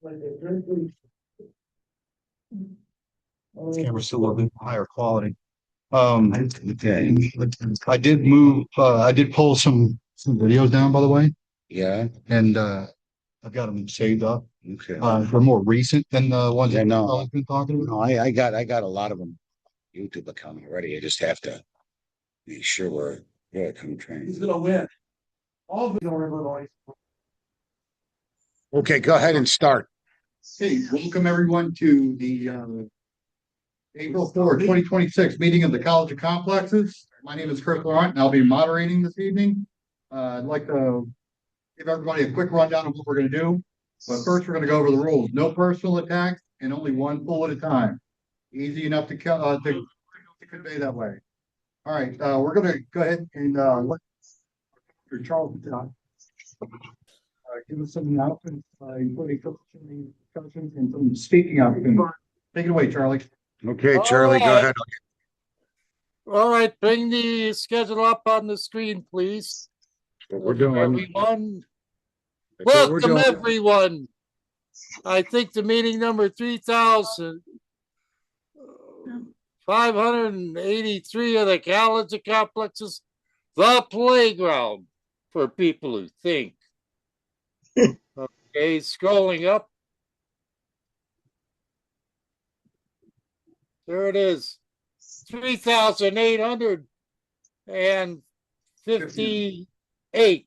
This camera's still a little bit higher quality. Okay. I did move. I did pull some videos down, by the way. Yeah. And I've got them saved up. Okay. They're more recent than the ones Yeah, no. I've been talking about. No, I got a lot of them YouTube account already. I just have to make sure we're good. I'm trying. He's gonna win. All of them. Okay, go ahead and start. Hey, welcome everyone to the April 4, 2026 meeting of the College of Complexes. My name is Chris Laurent, and I'll be moderating this evening. I'd like to give everybody a quick rundown of what we're going to do. But first, we're going to go over the rules. No personal attacks and only one pull at a time. Easy enough to convey that way. All right, we're going to go ahead and let Charles give us some announcements, including discussions and some speaking opportunities. Take it away, Charlie. Okay, Charlie, go ahead. All right, bring the schedule up on the screen, please. We're doing. Everyone. Welcome, everyone. I think the meeting number 3,583 of the College of Complexes, the playground for people who think. Okay, scrolling up. There it is. 3,858.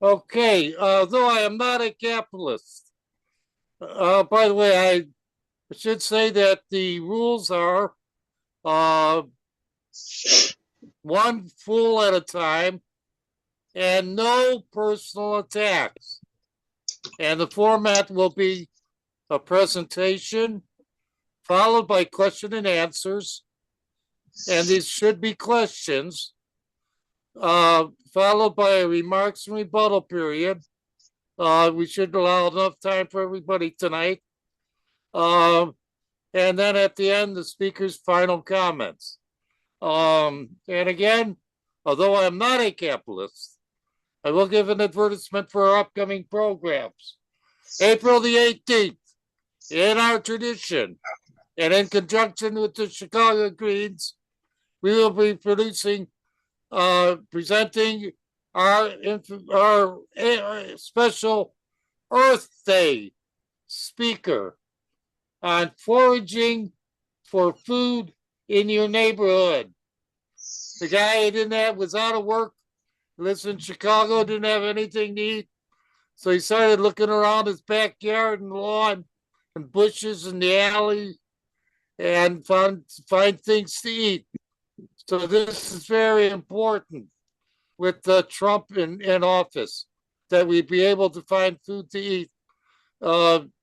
Okay, though I am not a capitalist. By the way, I should say that the rules are one full at a time and no personal attacks. And the format will be a presentation followed by question and answers. And these should be questions, followed by a remarks and rebuttal period. We should allow enough time for everybody tonight. And then at the end, the speaker's final comments. And again, although I'm not a capitalist, I will give an advertisement for our upcoming programs. April the 18th, in our tradition, and in conjunction with the Chicago Greens, we will be presenting our special Earth Day speaker on foraging for food in your neighborhood. The guy was out of work, lives in Chicago, didn't have anything to eat. So he started looking around his backyard and lawn and bushes in the alley and find things to eat. So this is very important with Trump in office, that we be able to find food to eat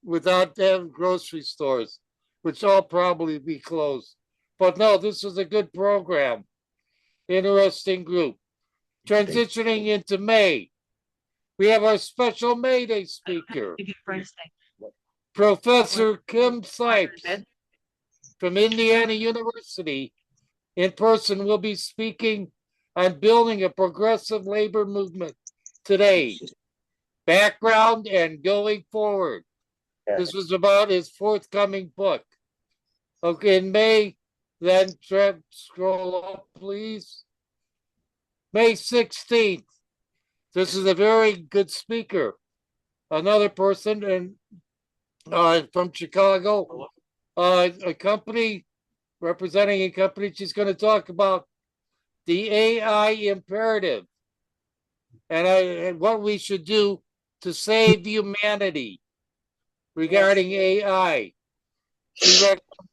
without having grocery stores, which all probably be closed. But no, this is a good program. Interesting group. Transitioning into May, we have our special May Day speaker, Professor Kim Sipes from Indiana University. In person, will be speaking on building a progressive labor movement today, background and going forward. This was about his forthcoming book. Okay, in May, then scroll up, please. May 16th. This is a very good speaker. Another person from Chicago, a company, representing a company. She's going to talk about the AI imperative and what we should do to save humanity regarding AI. She's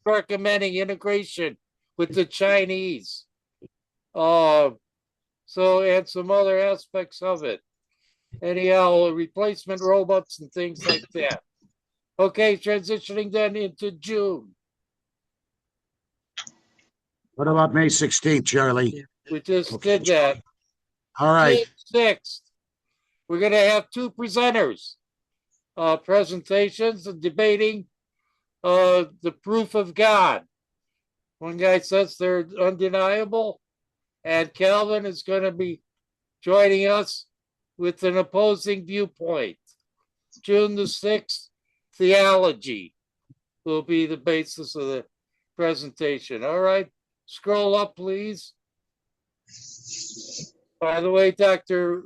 recommending integration with the Chinese. And some other aspects of it. Anyhow, replacement robots and things like that. Okay, transitioning then into June. What about May 16th, Charlie? We just did that. All right. May 6th, we're going to have two presenters, presentations and debating the proof of God. One guy says they're undeniable, and Calvin is going to be joining us with an opposing viewpoint. June the 6th, theology will be the basis of the presentation. All right, scroll up, please. By the way, Dr.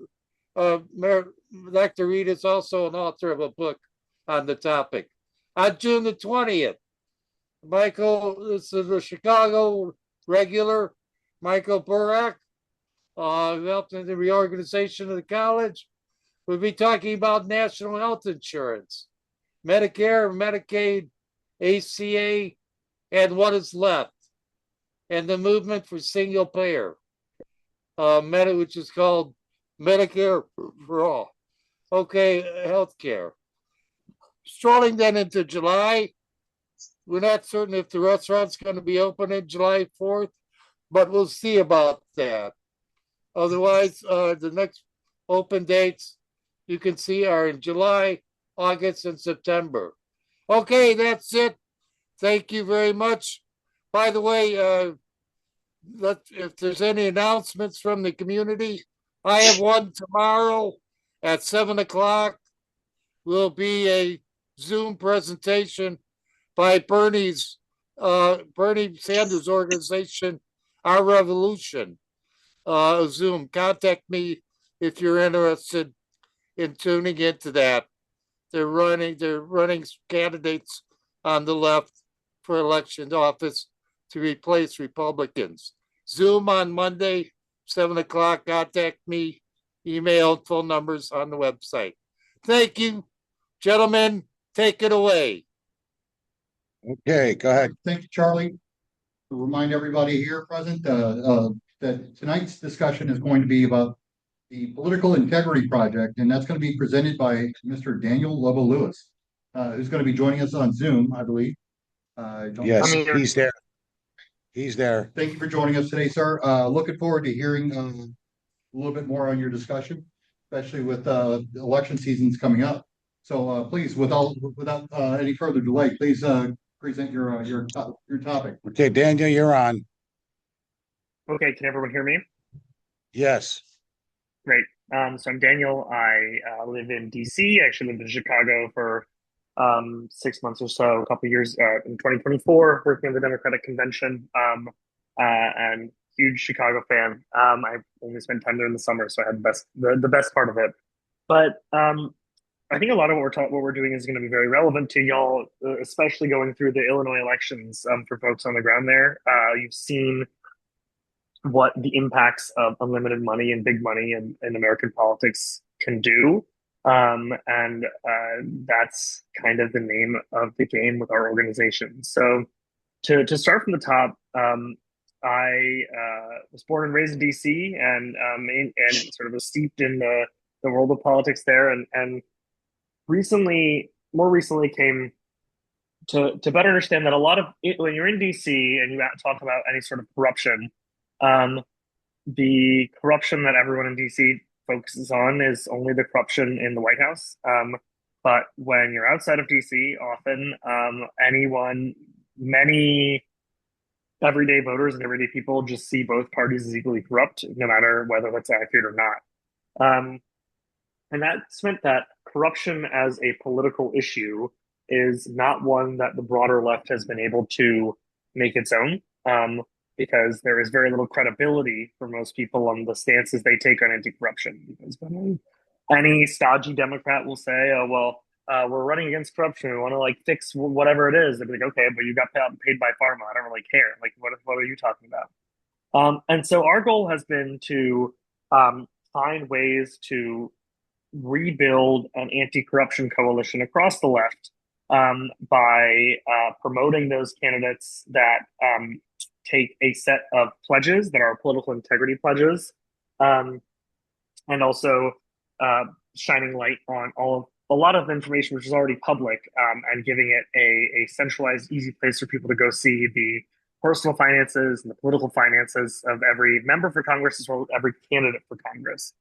Reed is also an author of a book on the topic. On June the 20th, this is the Chicago regular, Michael Burak, who helped in the reorganization of the college. We'll be talking about national health insurance, Medicare, Medicaid, ACA, and what is left, and the movement for single payer, which is called Medicare for All. Okay, healthcare. Strolling then into July, we're not certain if the restaurant's going to be open in July 4th, but we'll see about that. Otherwise, the next open dates you can see are in July, August, and September. Okay, that's it. Thank you very much. By the way, if there's any announcements from the community, I have one tomorrow at 7 o'clock. Will be a Zoom presentation by Bernie Sanders' organization, Our Revolution. Zoom. Contact me if you're interested in tuning into that. They're running candidates on the left for election office to replace Republicans. Zoom on Monday, 7 o'clock. Contact me. Email and phone numbers on the website. Thank you, gentlemen. Take it away. Okay, go ahead. Thank you, Charlie. To remind everybody here present that tonight's discussion is going to be about the Political Integrity Project, and that's going to be presented by Mr. Daniel Lobo-Lewis, who's going to be joining us on Zoom, I believe. Yes, he's there. He's there. Thank you for joining us today, sir. Looking forward to hearing a little bit more on your discussion, especially with election seasons coming up. So please, without any further delay, please present your topic. Okay, Daniel, you're on. Okay, can everyone hear me? Yes. Great. So I'm Daniel. I live in DC. I actually lived in Chicago for 6 months or so, a couple of years in 2024, working at the Democratic Convention. And huge Chicago fan. I only spent time there in the summer, so I had the best part of it. But I think a lot of what we're doing is going to be very relevant to y'all, especially going through the Illinois elections. For folks on the ground there, you've seen what the impacts of unlimited money and big money in American politics can do. And that's kind of the name of the game with our organization. So to start from the top, I was born and raised in DC and sort of was steeped in the world of politics there, and more recently came to better understand that a lot of when you're in DC and you talk about any sort of corruption, the corruption that everyone in DC focuses on is only the corruption in the White House. But when you're outside of DC, often many everyday voters and everyday people just see both parties as equally corrupt, no matter whether that's accurate or not. And that's meant that corruption as a political issue is not one that the broader left has been able to make its own, because there is very little credibility for most people on the stances they take on anti-corruption. Because when any stodgy Democrat will say, "Oh well, we're running against corruption. We want to fix whatever it is," they'll be like, "Okay, but you got paid by pharma. I don't really care. What are you talking about?" And so our goal has been to find ways to rebuild an anti-corruption coalition across the left by promoting those candidates that take a set of pledges that are political integrity pledges, and also shining light on a lot of information which is already public, and giving it a centralized, easy place for people to go see the personal finances and the political finances of every member for Congress as well as every candidate for Congress.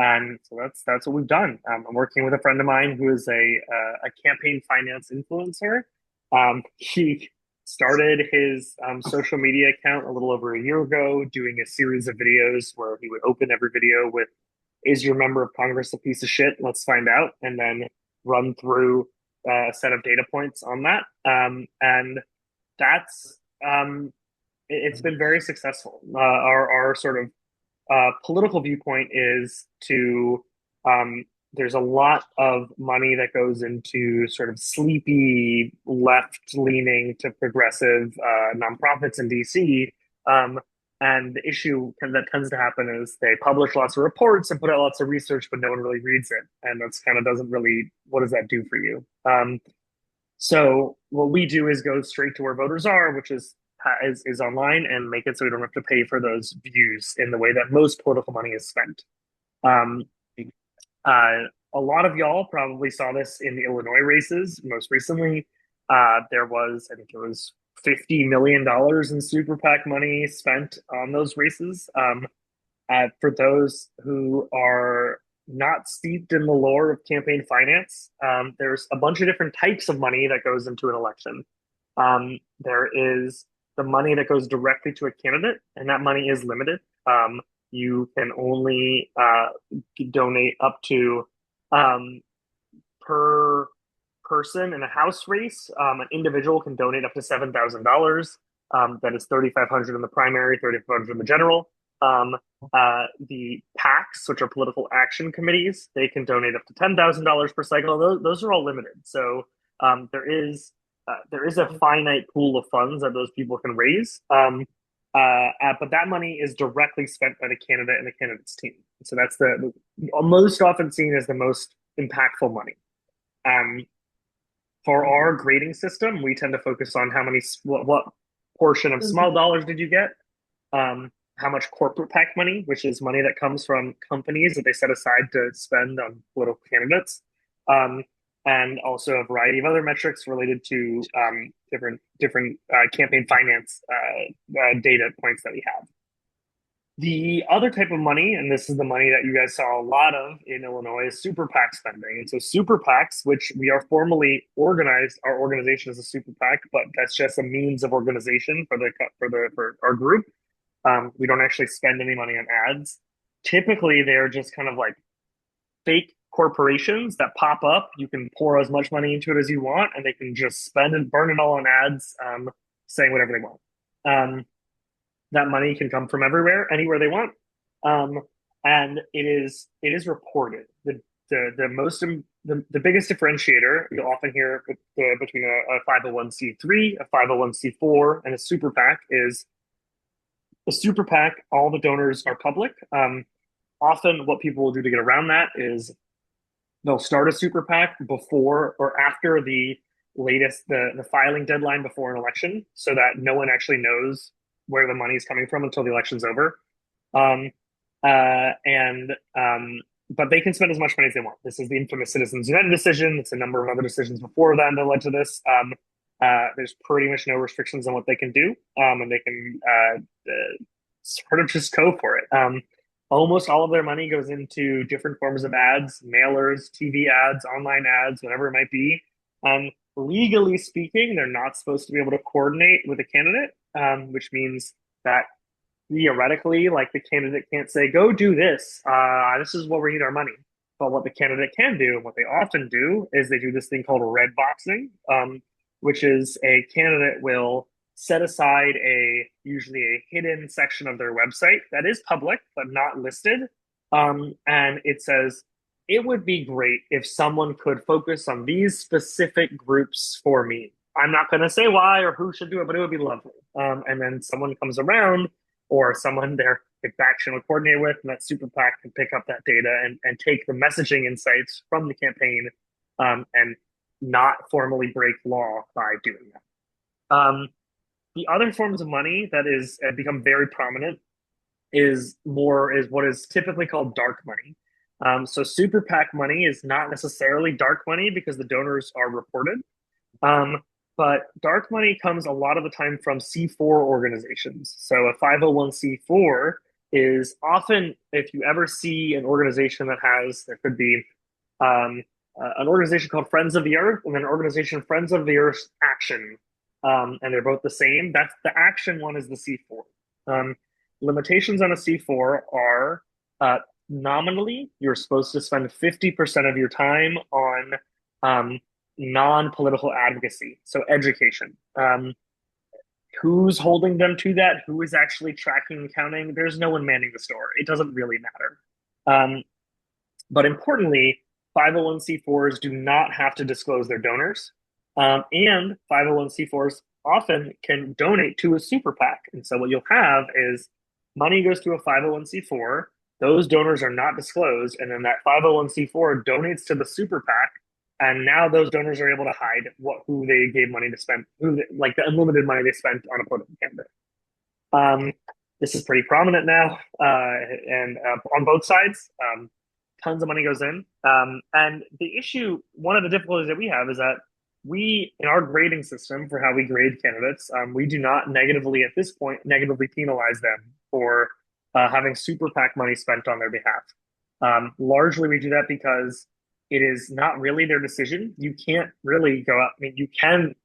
And so that's what we've done. I'm working with a friend of mine who is a campaign finance influencer. He started his social media account a little over a year ago, doing a series of videos where he would open every video with, "Is your member of Congress a piece of shit? Let's find out," and then run through set of data points on that, and that's it's been very successful. Our sort of political viewpoint is to there's a lot of money that goes into sort of sleepy left-leaning to progressive nonprofits in DC. And the issue that tends to happen is they publish lots of reports and put out lots of research, but no one really reads it. And that's kind of doesn't really, what does that do for you? So what we do is go straight to where voters are, which is online, and make it so we don't have to pay for those views in the way that most political money is spent. A lot of y'all probably saw this in the Illinois races most recently. There was, I think it was $50 million in super PAC money spent on those races. For those who are not steeped in the lore of campaign finance, there's a bunch of different types of money that goes into an election. There is the money that goes directly to a candidate, and that money is limited. You can only donate up to per person in a House race. An individual can donate up to $7,000. That is $3,500 in the primary, $3,500 in the general. The PACs, which are political action committees, they can donate up to $10,000 per cycle. Those are all limited. So there is a finite pool of funds that those people can raise. But that money is directly spent by the candidate and the candidate's team. So that's the most often seen as the most impactful money. For our grading system, we tend to focus on what portion of small dollars did you get, how much corporate PAC money, which is money that comes from companies that they set aside to spend on political candidates, and also a variety of other metrics related to different campaign finance data points that we have. The other type of money, and this is the money that you guys saw a lot of in Illinois, is super PAC spending. And so super PACs, which we are formally organized, our organization is a super PAC, but that's just a means of organization for our group. We don't actually spend any money on ads. Typically, they're just kind of like fake corporations that pop up. You can pour as much money into it as you want, and they can just spend and burn it all on ads, saying whatever they want. That money can come from anywhere they want, and it is reported. The biggest differentiator you'll often hear between a 501c3, a 501c4, and a super PAC is a super PAC. All the donors are public. Often, what people will do to get around that is they'll start a super PAC before or after the filing deadline before an election, so that no one actually knows where the money is coming from until the election's over. But they can spend as much money as they want. This is the infamous Citizens United decision. It's a number of other decisions before that led to this. There's pretty much no restrictions on what they can do, and they can sort of just go for it. Almost all of their money goes into different forms of ads, mailers, TV ads, online ads, whatever it might be. Legally speaking, they're not supposed to be able to coordinate with a candidate, which means that theoretically, like, the candidate can't say, go do this. This is what we need our money. But what the candidate can do, and what they often do, is they do this thing called red boxing, which is a candidate will set aside usually a hidden section of their website that is public but not listed. And it says, it would be great if someone could focus on these specific groups for me. I'm not going to say why or who should do it, but it would be lovely. And then someone comes around, or someone their faction will coordinate with, and that super PAC can pick up that data and take the messaging insights from the campaign and not formally break law by doing that. The other forms of money that is become very prominent is what is typically called dark money. So super PAC money is not necessarily dark money because the donors are reported. But dark money comes a lot of the time from C4 organizations. So a 501c4 is often, if you ever see an organization there could be an organization called Friends of the Earth and an organization Friends of the Earth Action. And they're both the same. That's the action one is the C4. Limitations on a C4 are nominally, you're supposed to spend 50% of your time on non-political advocacy, so education. Who's holding them to that? Who is actually tracking and counting? There's no one manning the store. It doesn't really matter. But importantly, 501c4s do not have to disclose their donors. And 501c4s often can donate to a super PAC. And so what you'll have is money goes to a 501c4, those donors are not disclosed, and then that 501c4 donates to the super PAC, and now those donors are able to hide who they gave money to spend, like the unlimited money they spent on a political candidate. This is pretty prominent now, and on both sides. Tons of money goes in. And the issue, one of the difficulties that we have is that we, in our grading system for how we grade candidates, we do not negatively, at this point, negatively penalize them for having super PAC money spent on their behalf. Largely, we do that because it is not really their decision. You can't really go out, I mean, you can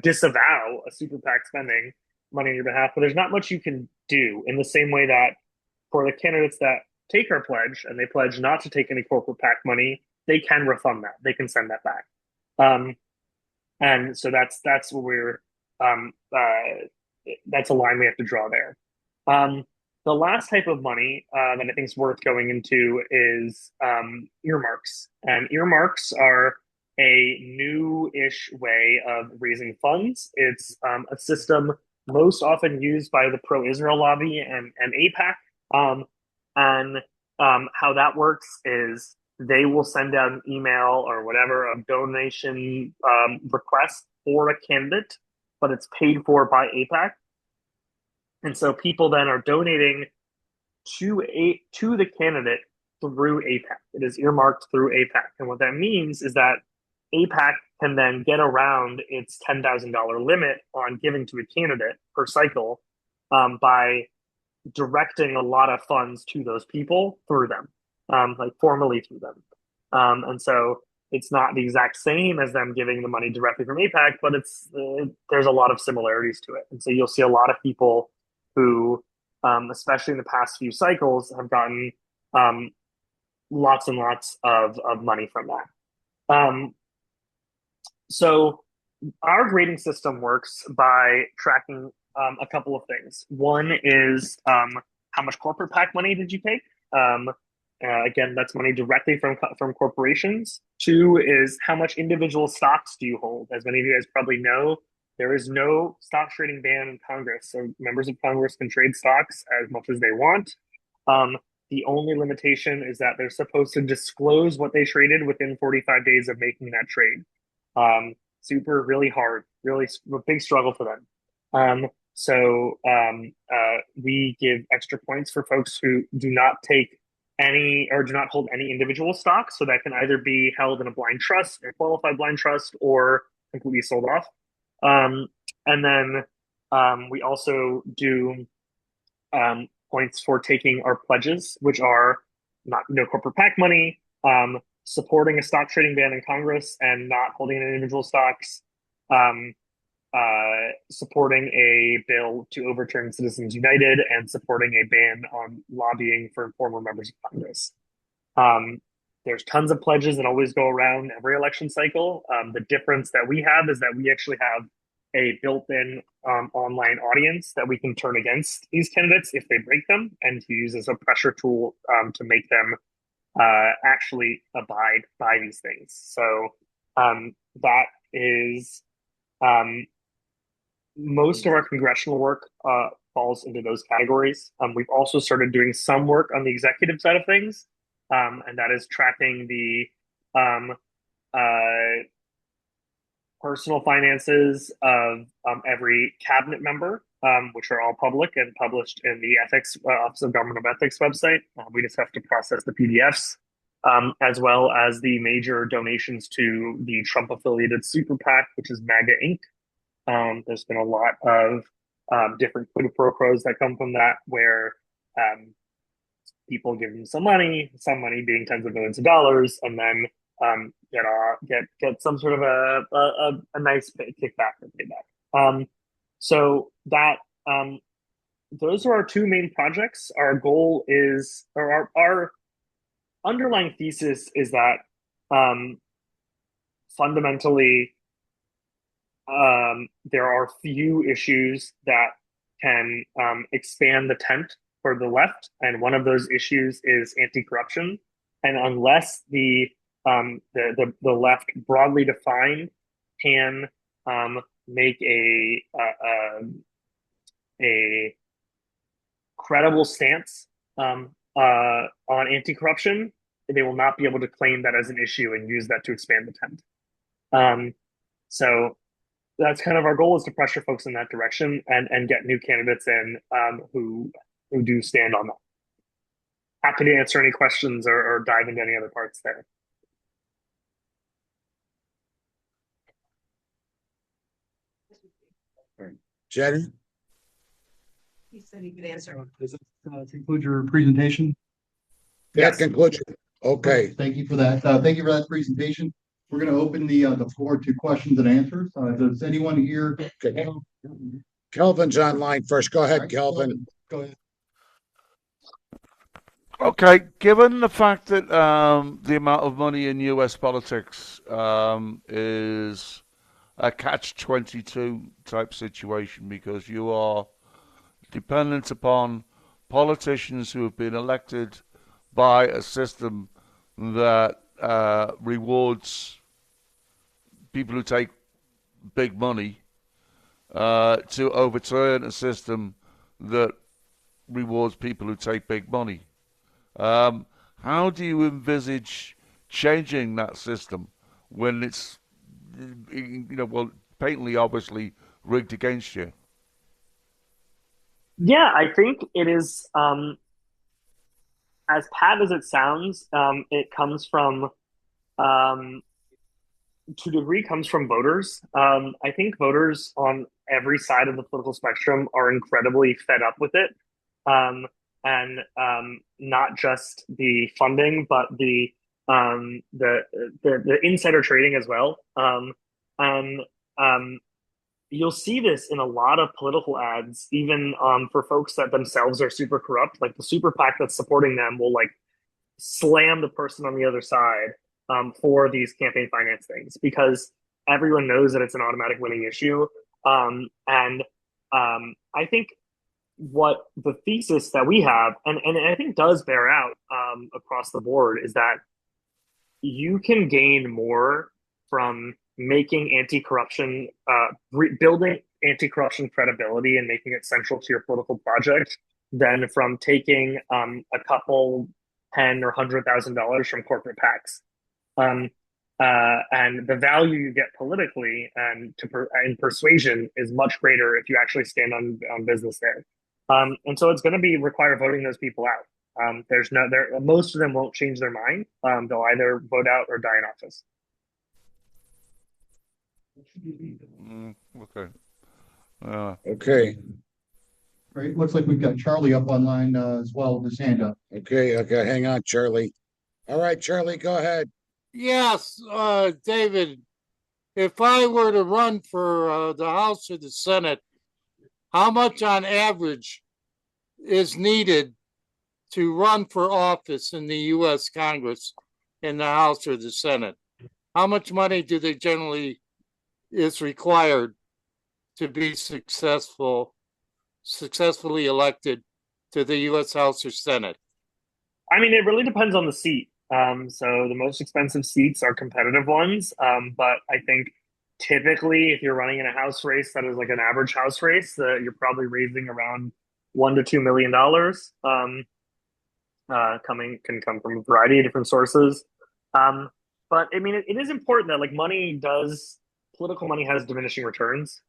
disavow a super PAC spending money on your behalf, but there's not much you can do, in the same way that for the candidates that take our pledge and they pledge not to take any corporate PAC money, they can refund that. They can send that back. And so that's what we're that's a line we have to draw there. The last type of money that I think is worth going into is earmarks. And earmarks are a new-ish way of raising funds. It's a system most often used by the pro-Israel lobby and AIPAC. And how that works is they will send out an email or whatever, a donation request for a candidate, but it's paid for by AIPAC. And so people then are donating to the candidate through AIPAC. It is earmarked through AIPAC. And what that means is that AIPAC can then get around its $10,000 limit on giving to a candidate per cycle by directing a lot of funds to those people through them, like formally through them. And so it's not the exact same as them giving the money directly from AIPAC, but there's a lot of similarities to it. And so you'll see a lot of people who, especially in the past few cycles, have gotten lots and lots of money from that. So our grading system works by tracking a couple of things. One is how much corporate PAC money did you take? Again, that's money directly from corporations. Two is how much individual stocks do you hold? As many of you guys probably know, there is no stock trading ban in Congress, so members of Congress can trade stocks as much as they want. The only limitation is that they're supposed to disclose what they traded within 45 days of making that trade. Really hard, really a big struggle for them. So we give extra points for folks who do not take any or do not hold any individual stocks. So that can either be held in a blind trust, a qualified blind trust, or completely sold off. And then we also do points for taking our pledges, which are no corporate PAC money, supporting a stock trading ban in Congress and not holding any individual stocks, supporting a bill to overturn Citizens United, and supporting a ban on lobbying for former members of Congress. There's tons of pledges that always go around every election cycle. The difference that we have is that we actually have a built-in online audience that we can turn against these candidates if they break them, and to use as a pressure tool to make them actually abide by these things. So that is most of our congressional work falls into those categories. We've also started doing some work on the executive side of things, and that is tracking the personal finances of every cabinet member, which are all public and published in the Ethics Office of Government of Ethics website. We just have to process the PDFs, as well as the major donations to the Trump-affiliated super PAC, which is MAGA Inc. There's been a lot of different quid pro quos that come from that, where people give them some money being tens of millions of dollars, and then get some sort of a nice kickback or payback. So that those are our two main projects. Our goal is, or our underlying thesis is that fundamentally, there are few issues that can expand the tent for the left, and one of those issues is anti-corruption. And unless the left, broadly defined, can make a credible stance on anti-corruption, they will not be able to claim that as an issue and use that to expand the tent. So that's kind of our goal, is to pressure folks in that direction and get new candidates in who do stand on that. Happy to answer any questions or dive into any other parts there. Jenny? He said he could answer. Does it conclude your presentation? That concludes. Okay. Thank you for that. Thank you for that presentation. We're going to open the floor to questions and answers. Does anyone here? Okay. Kelvin's online first. Go ahead, Kelvin. Go ahead. Okay, given the fact that the amount of money in US politics is a catch-22 type situation, because you are dependent upon politicians who have been elected by a system that rewards people who take big money to overturn a system that rewards people who take big money. How do you envisage changing that system when it's, well, patently, obviously rigged against you? Yeah, I think it is, as pat as it sounds, it comes from, to a degree, comes from voters. I think voters on every side of the political spectrum are incredibly fed up with it. And not just the funding, but the insider trading as well. You'll see this in a lot of political ads, even for folks that themselves are super corrupt. Like the super PAC that's supporting them will like slam the person on the other side for these campaign finance things, because everyone knows that it's an automatic winning issue. I think what the thesis that we have, and I think does bear out across the board, is that you can gain more from making anti-corruption, building anti-corruption credibility and making it central to your political project than from taking a couple $10,000 or $100,000 from corporate PACs. And the value you get politically and in persuasion is much greater if you actually stand on business there. And so it's going to require voting those people out. Most of them won't change their mind. They'll either vote out or die in office. Okay. Okay. Right. Looks like we've got Charlie up online as well with his hand up. Okay. Hang on, Charlie. All right, Charlie, go ahead. Yes, David, if I were to run for the House or the Senate, how much on average is needed to run for office in the U.S. Congress, in the House or the Senate? How much money do they generally is required to be successfully elected to the U.S. House or Senate? I mean, it really depends on the seat. So the most expensive seats are competitive ones. But I think typically, if you're running in a House race that is like an average House race, you're probably raising around $1 to $2 million. Can come from a variety of different sources. But I mean, it is important that like political money has diminishing returns.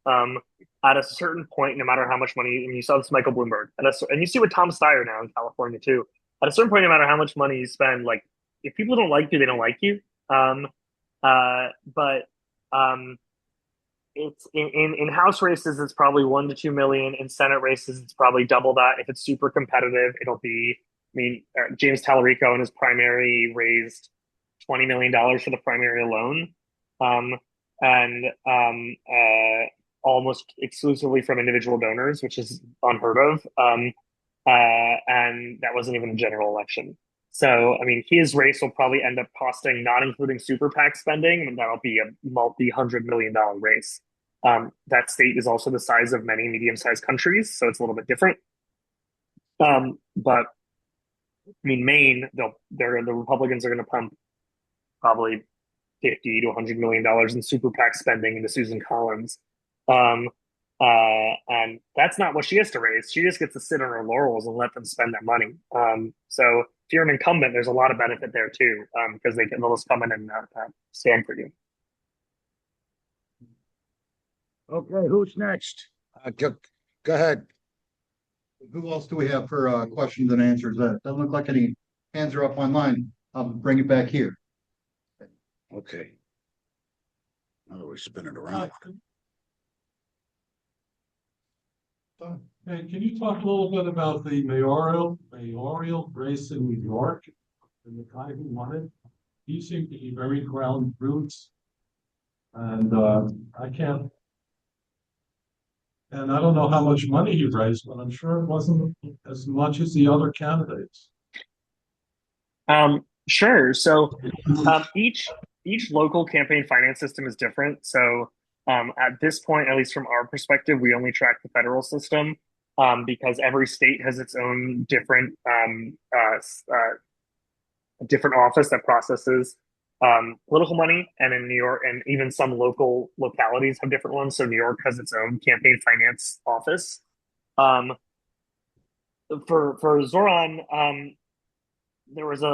At a certain point, no matter how much money, and you saw this with Michael Bloomberg, and you see with Tom Steyer now in California too. At a certain point, no matter how much money you spend, like if people don't like you, they don't like you. It's in House races, it's probably $1 to $2 million. In Senate races, it's probably double that. If it's super competitive, it'll be. I mean, James Tallarico in his primary raised $20 million for the primary alone, and almost exclusively from individual donors, which is unheard of. And that wasn't even a general election. So, I mean, his race will probably end up costing, not including super PAC spending, and that'll be a multi-$100 million race. That state is also the size of many medium-sized countries, so it's a little bit different. But I mean, Maine, the Republicans are going to pump probably $50 to $100 million in super PAC spending into Susan Collins. And that's not what she has to raise. She just gets to sit on her laurels and let them spend that money. So if you're an incumbent, there's a lot of benefit there too, because they'll just come in and stand for you. Okay, who's next? Go ahead. Who else do we have for questions and answers? Doesn't look like any hands are up online. I'll bring it back here. Okay. Now we spin it around. Hey, can you talk a little bit about the mayoral race in New York and the guy who won it? He seemed to be very ground roots, and I can't. And I don't know how much money he raised, but I'm sure it wasn't as much as the other candidates. Sure. So each local campaign finance system is different. So at this point, at least from our perspective, we only track the federal system because every state has its own different office that processes political money, and in New York, and even some localities have different ones. So New York has its own campaign finance office. For Zoran, there was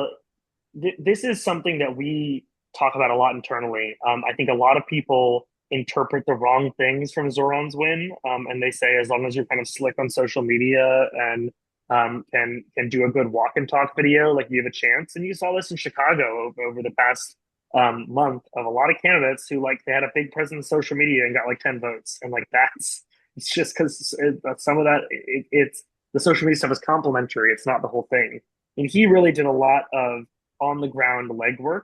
this is something that we talk about a lot internally. I think a lot of people interpret the wrong things from Zoran's win, and they say as long as you're kind of slick on social media and can do a good walk and talk video, like you have a chance. And you saw this in Chicago over the past month of a lot of candidates who they had a big presence on social media and got like 10 votes, and it's just because some of that it's the social media stuff is complementary. It's not the whole thing. And he really did a lot of on the ground legwork,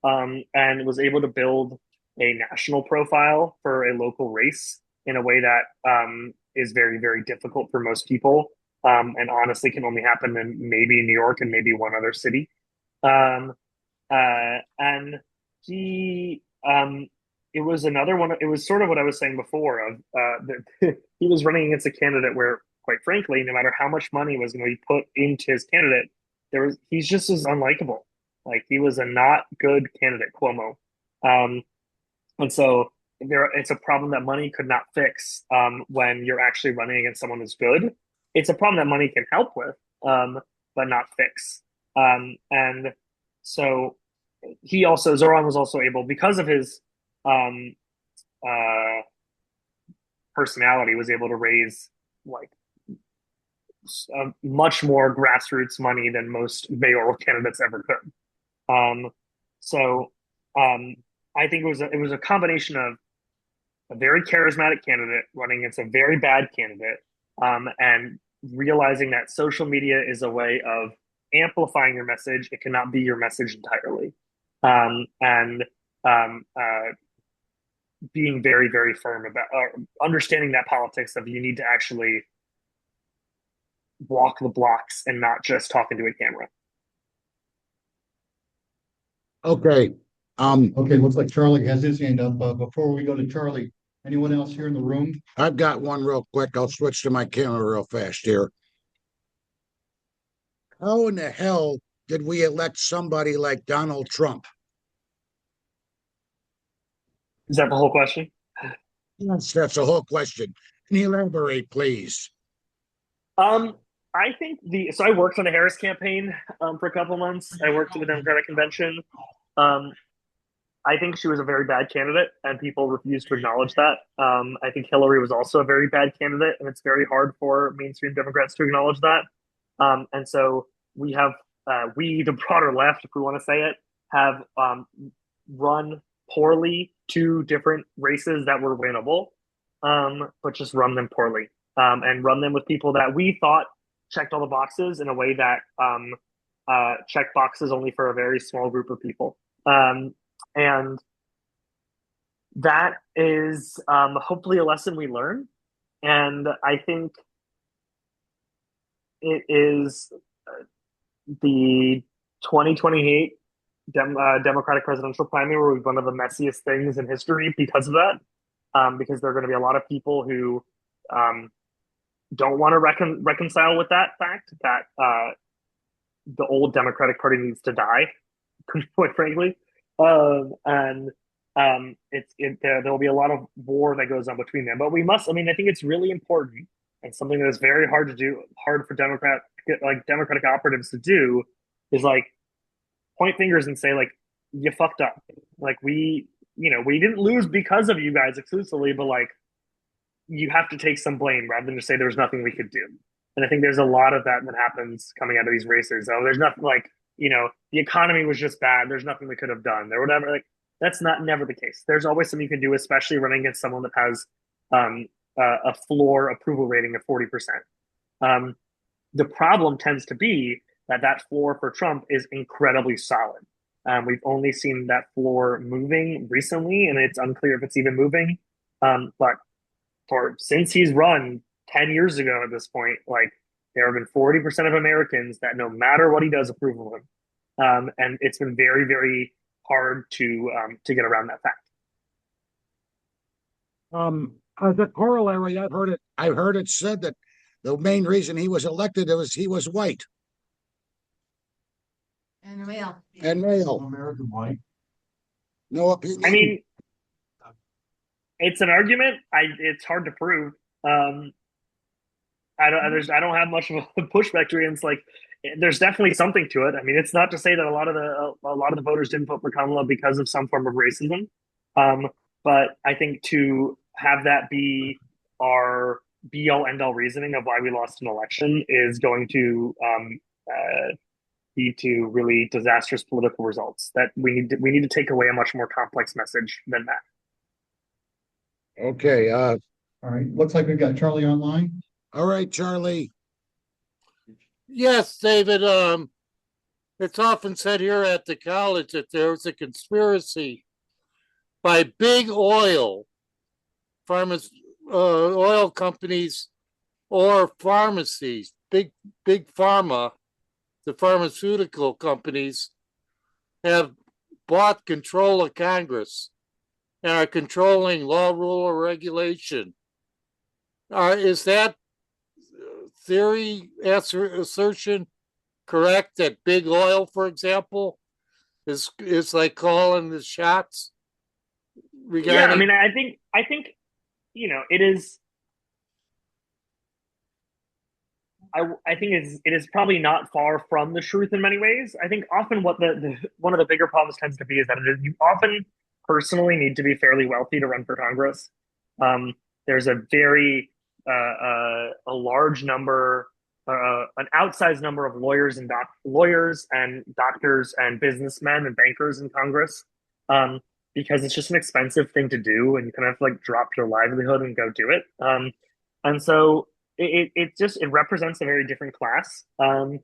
and was able to build a national profile for a local race in a way that is very, very difficult for most people, and honestly can only happen in maybe New York and maybe one other city. And he, it was another one. It was sort of what I was saying before of that he was running against a candidate where, quite frankly, no matter how much money was going to be put into his candidate, he's just as unlikable. Like, he was a not good candidate, Cuomo. And so it's a problem that money could not fix when you're actually running against someone who's good. It's a problem that money can help with, but not fix. And so Zoran was also able, because of his personality, was able to raise much more grassroots money than most mayoral candidates ever could. I think it was a combination of a very charismatic candidate running against a very bad candidate, and realizing that social media is a way of amplifying your message. It cannot be your message entirely, and being very, very firm about understanding that politics of you need to actually walk the blocks and not just talk into a camera. Okay. Okay, looks like Charlie has his hand up. Before we go to Charlie, anyone else here in the room? I've got one real quick. I'll switch to my camera real fast here. How in the hell did we elect somebody like Donald Trump? Is that the whole question? Yes, that's the whole question. Can you elaborate, please? I think so I worked on the Harris campaign for a couple of months. I worked at the Democratic convention. I think she was a very bad candidate, and people refused to acknowledge that. I think Hillary was also a very bad candidate, and it's very hard for mainstream Democrats to acknowledge that. And so we have, the broader left, if we want to say it, have run poorly two different races that were winnable, but just run them poorly, and run them with people that we thought checked all the boxes in a way that checked boxes only for a very small group of people. And that is hopefully a lesson we learn. And I think it is the 2028 Democratic presidential primary will be one of the messiest things in history because of that. Because there are going to be a lot of people who don't want to reconcile with that fact that the old Democratic Party needs to die, quite frankly. And there will be a lot of war that goes on between them. But we must, I mean, I think it's really important and something that is very hard to do, hard for Democratic operatives to do, is like point fingers and say like, you fucked up. Like we didn't lose because of you guys exclusively, but like you have to take some blame rather than just say there's nothing we could do. And I think there's a lot of that happens coming out of these races. Oh, there's nothing, like, the economy was just bad. There's nothing we could have done or whatever. Like that's never the case. There's always something you can do, especially running against someone that has a floor approval rating of 40%. The problem tends to be that floor for Trump is incredibly solid. We've only seen that floor moving recently, and it's unclear if it's even moving. But since he's run 10 years ago at this point, like there have been 40% of Americans that no matter what he does approve of him. And it's been very, very hard to get around that fact. As a corollary, I've heard it said that the main reason he was elected was he was white And male. and male. American white. No opinion. I mean, it's an argument. It's hard to prove. I don't have much of a pushback to it. It's like there's definitely something to it. I mean, it's not to say that a lot of the voters didn't vote for Kamala because of some form of racism. But I think to have that be our be all end all reasoning of why we lost an election is going to lead to really disastrous political results. That we need to take away a much more complex message than that. Okay. All right, looks like we've got Charlie online. All right, Charlie. Yes, David. It's often said here at the college that there's a conspiracy by big oil, oil companies, or pharmacies, big pharma, the pharmaceutical companies have bought control of Congress and are controlling law, rule, or regulation. Is that theory assertion correct? That big oil, for example, is like calling the shots regarding? Yeah, I mean, I think it is. I think it is probably not far from the truth in many ways. I think often what one of the bigger problems tends to be is that you often personally need to be fairly wealthy to run for Congress. There's a very a large number, an outsized number of lawyers and doctors and businessmen and bankers in Congress, because it's just an expensive thing to do, and you kind of like drop your livelihood and go do it. And so it represents a very different class, and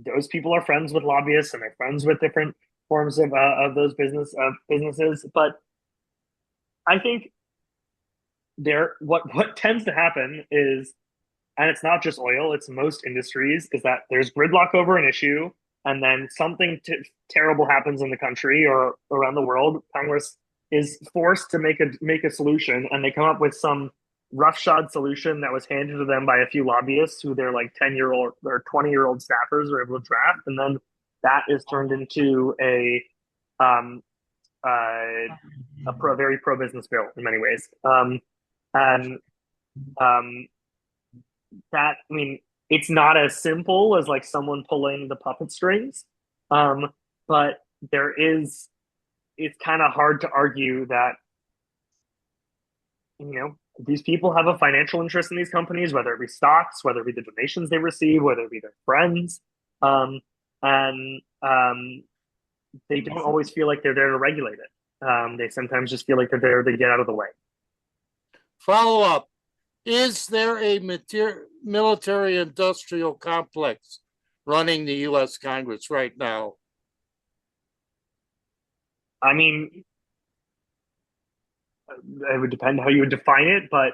those people are friends with lobbyists and they're friends with different forms of those businesses. But I think what tends to happen is, and it's not just oil, it's most industries, is that there's gridlock over an issue, and then something terrible happens in the country or around the world. Congress is forced to make a solution, and they come up with some roughshod solution that was handed to them by a few lobbyists who their like 10-year-old or 20-year-old staffers are able to draft, and then that is turned into a very pro-business bill in many ways. That, I mean, it's not as simple as like someone pulling the puppet strings, but it's kind of hard to argue that, these people have a financial interest in these companies, whether it be stocks, whether it be the donations they receive, whether it be their friends, and they don't always feel like they're there to regulate it. They sometimes just feel like they're there to get out of the way. Follow up. Is there a military industrial complex running the U.S. Congress right now? I mean, it would depend how you would define it, but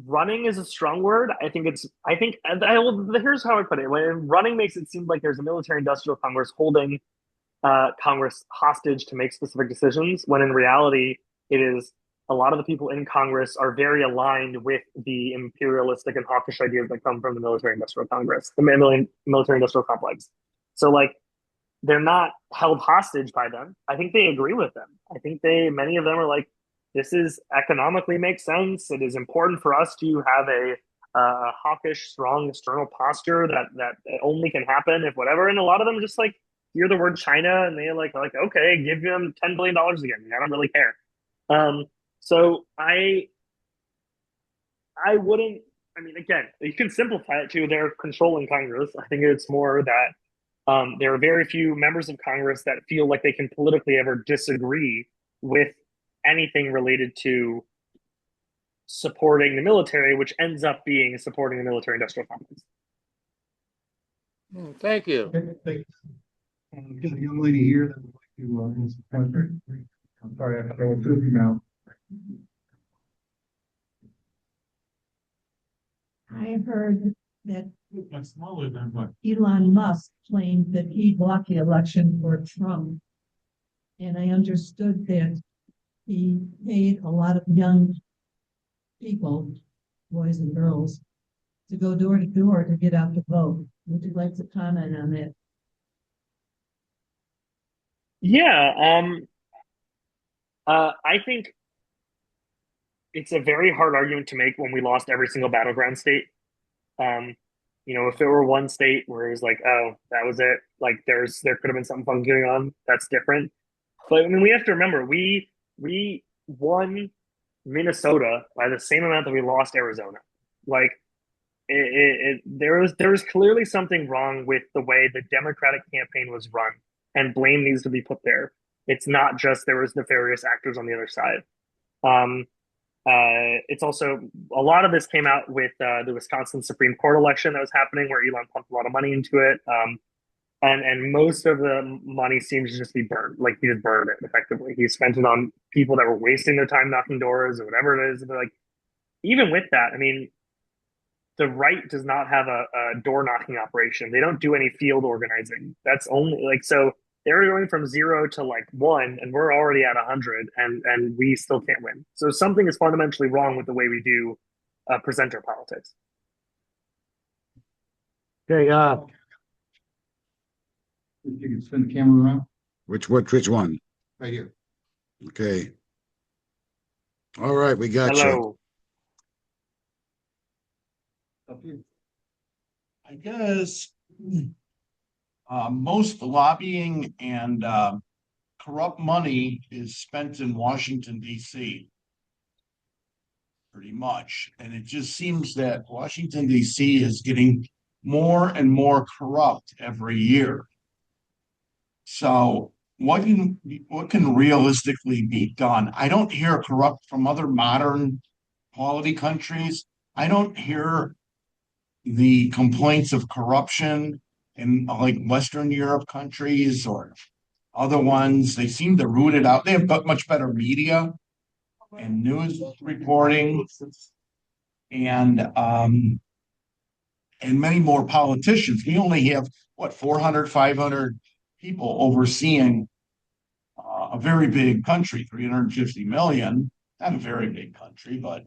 running is a strong word. Here's how I put it. When running makes it seem like there's a military industrial Congress holding Congress hostage to make specific decisions, when in reality, it is a lot of the people in Congress are very aligned with the imperialistic and hawkish ideas that come from the military industrial Congress, the military industrial complex. So, like, they're not held hostage by them. I think they agree with them. I think many of them are like, this is economically makes sense. It is important for us to have a hawkish, strong external posture that only can happen if whatever. And a lot of them just like hear the word China and they like okay, give them $10 billion again. I don't really care. So I wouldn't. I mean, again, you can simplify it to they're controlling Congress. I think it's more that there are very few members of Congress that feel like they can politically ever disagree with anything related to supporting the military, which ends up being supporting the military-industrial complex. Thank you. Okay, thank you. We've got a young lady here that would like to answer the question. I'm sorry, I have to go through you now. I heard that That's smaller than what? Elon Musk claimed that he blocked the election for Trump. And I understood that he paid a lot of young people, boys and girls, to go door to door to get out to vote. Would you like to comment on that? Yeah, I think it's a very hard argument to make when we lost every single battleground state. If there were one state where it was like, oh, that was it, like there could have been something fun going on, that's different. But I mean, we have to remember we won Minnesota by the same amount that we lost Arizona. Like there was clearly something wrong with the way the Democratic campaign was run, and blame needs to be put there. It's not just there was nefarious actors on the other side. It's also a lot of this came out with the Wisconsin Supreme Court election that was happening, where Elon pumped a lot of money into it, and most of the money seems to just be burned. Like he just burned it effectively. He spent it on people that were wasting their time knocking doors or whatever it is. But like even with that, I mean, the right does not have a door knocking operation. They don't do any field organizing. That's only like so. They're going from 0 to like 1, and we're already at 100, and we still can't win. So something is fundamentally wrong with the way we do present our politics. Okay, you can spin the camera around Which one? right here. Okay. All right, we got you. Hello. Up here. I guess most lobbying and corrupt money is spent in Washington, D.C. pretty much. And it just seems that Washington, D.C. is getting more and more corrupt every year. So what can realistically be done? I don't hear corrupt from other modern quality countries. I don't hear the complaints of corruption in like Western Europe countries or other ones. They seem to root it out. They have much better media and news reporting and many more politicians. We only have 400, 500 people overseeing a very big country, 350 million, not a very big country, but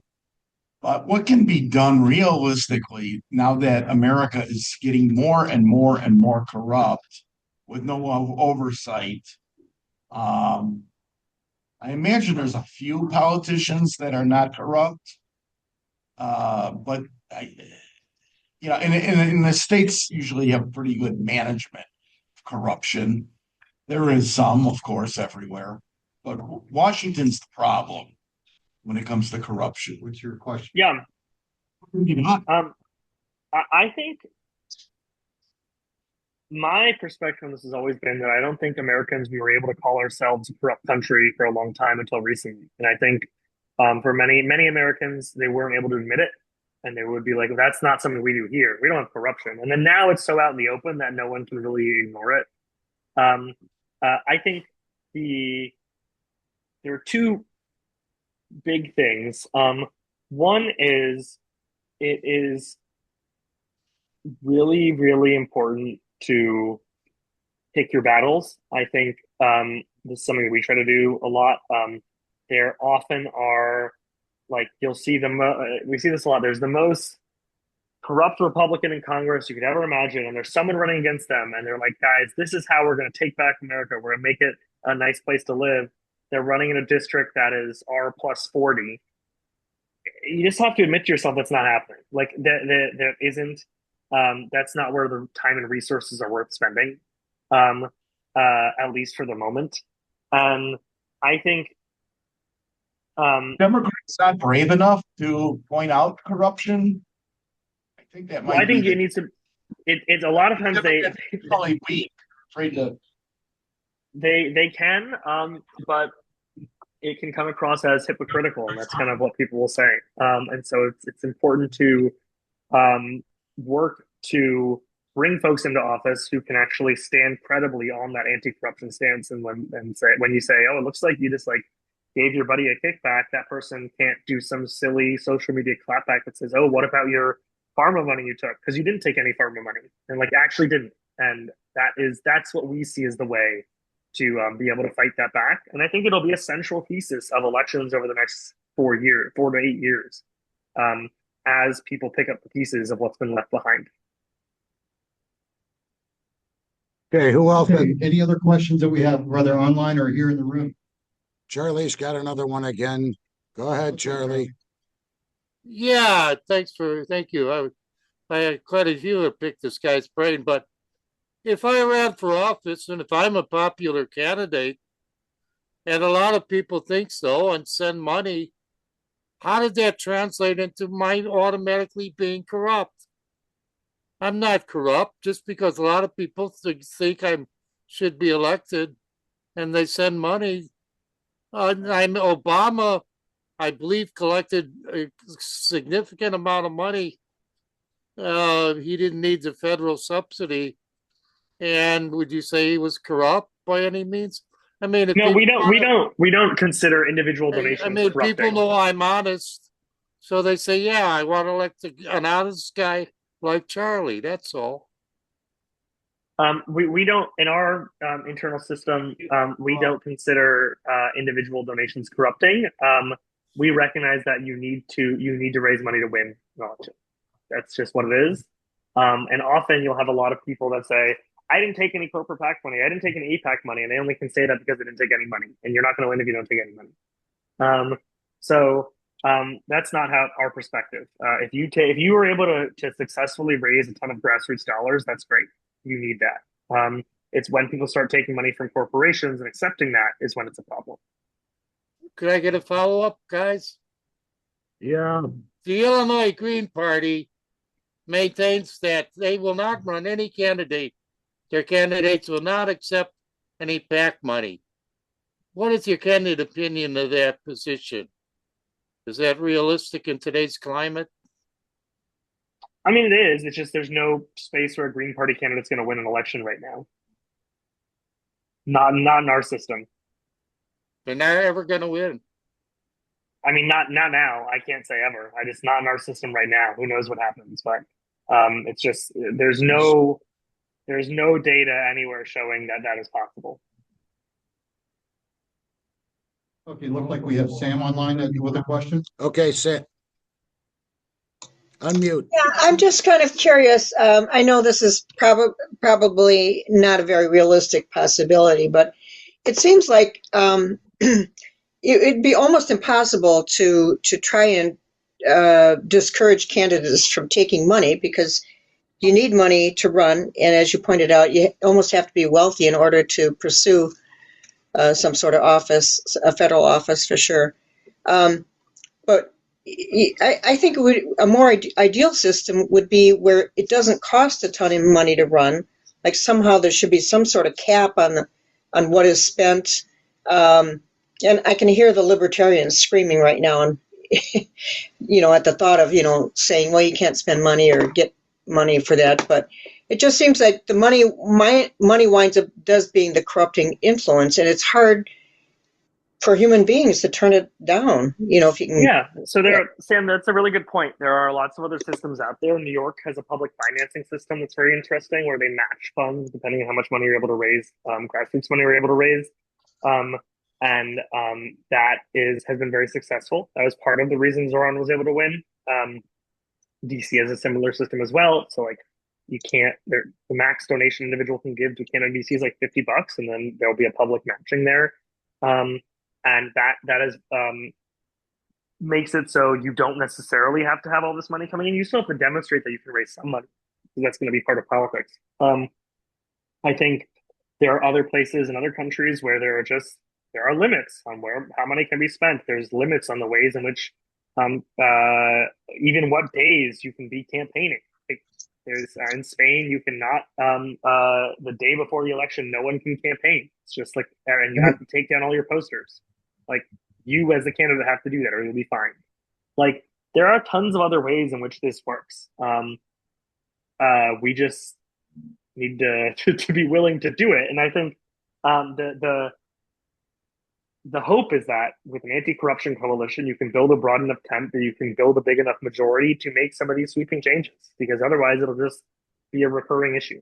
what can be done realistically now that America is getting more and more and more corrupt with no oversight? I imagine there's a few politicians that are not corrupt, but in the states usually have pretty good management of corruption. There is some, of course, everywhere, but Washington's the problem when it comes to corruption. What's your question? Yeah. I think my perspective on this has always been that I don't think Americans, we were able to call ourselves a corrupt country for a long time until recently. And I think for many, many Americans, they weren't able to admit it. And they would be like, that's not something we do here. We don't have corruption. And then now it's so out in the open that no one can really ignore it. I think there are two big things. One is it is really, really important to pick your battles. I think this is something that we try to do a lot. There often are, like, you'll see we see this a lot. There's the most corrupt Republican in Congress you could ever imagine, and there's someone running against them, and they're like, guys, this is how we're going to take back America. We're going to make it a nice place to live. They're running in a district that is R plus 40. You just have to admit to yourself that's not happening. Like, there isn't, that's not where the time and resources are worth spending, at least for the moment. I think Democrats not brave enough to point out corruption. I think that might. I think it needs to. It's a lot of times Democrats probably weak, afraid to. They can, but it can come across as hypocritical, and that's kind of what people will say. And so it's important to work to bring folks into office who can actually stand credibly on that anti-corruption stance. And when you say, oh, it looks like you just like gave your buddy a kickback, that person can't do some silly social media clapback that says, oh, what about your pharma money you took? Because you didn't take any pharma money, and like actually didn't. And that's what we see as the way to be able to fight that back. And I think it'll be a central thesis of elections over the next 4 to 8 years, as people pick up the pieces of what's been left behind. Okay, who else? Okay, any other questions that we have, whether online or here in the room? Charlie's got another one again. Go ahead, Charlie. Yeah, thank you. I had quite a few to pick this guy's brain, but if I ran for office and if I'm a popular candidate and a lot of people think so and send money, how did that translate into my automatically being corrupt? I'm not corrupt just because a lot of people think I should be elected and they send money. Obama, I believe, collected a significant amount of money. He didn't need the federal subsidy. And would you say he was corrupt by any means? I mean, no, we don't consider individual donations. I mean, corrupting. People know I'm honest, so they say, "Yeah, I want to elect an honest guy like Charlie." That's all. We don't, in our internal system, we don't consider individual donations corrupting. We recognize that you need to raise money to win an election. That's just what it is. And often you'll have a lot of people that say, I didn't take any corporate PAC money. I didn't take any APAC money. And they only can say that because they didn't take any money. And you're not going to win if you don't take any money. So that's not how our perspective. If you were able to successfully raise a ton of grassroots dollars, that's great. You need that. It's when people start taking money from corporations and accepting that is when it's a problem. Could I get a follow-up, guys? Yeah. The Illinois Green Party maintains that they will not run any candidate. Their candidates will not accept any PAC money. What is your candid opinion of that position? Is that realistic in today's climate? I mean, it is. It's just there's no space where a Green Party candidate's going to win an election right now. Not in our system. They're not ever going to win. I mean, not now. I can't say ever. I just not in our system right now. Who knows what happens? But it's just there's no data anywhere showing that is possible. Okay, look like we have Sam online with a question. Okay, Sam. Unmute. Yeah, I'm just kind of curious. I know this is probably not a very realistic possibility, but it seems like it'd be almost impossible to try and discourage candidates from taking money because you need money to run. And as you pointed out, you almost have to be wealthy in order to pursue some sort of office, a federal office for sure. But I think a more ideal system would be where it doesn't cost a ton of money to run. Like somehow there should be some sort of cap on what is spent. And I can hear the libertarians screaming right now, and at the thought of saying, well, you can't spend money or get money for that. But it just seems like the money winds up being the corrupting influence, and it's hard for human beings to turn it down. If you can. Yeah. So Sam, that's a really good point. There are lots of other systems out there. New York has a public financing system that's very interesting, where they match funds depending on how much money you're able to raise, grassroots money you're able to raise. That has been very successful. That was part of the reason Zoran was able to win. DC has a similar system as well. So you can't, the max donation individual can give to Canada DC is like $50, and then there'll be a public matching there. And that is makes it so you don't necessarily have to have all this money coming in. You still have to demonstrate that you can raise some money, because that's going to be part of politics. I think there are other places in other countries where there are limits on how money can be spent. There's limits on the ways in which even what days you can be campaigning. There's in Spain, you cannot the day before the election, no one can campaign. It's just and you have to take down all your posters. You as the candidate have to do that, or you'll be fined. There are tons of other ways in which this works. We just need to be willing to do it. And I think the hope is that with an anti-corruption coalition, you can build a broad enough tent that you can build a big enough majority to make some of these sweeping changes, because otherwise it'll just be a recurring issue.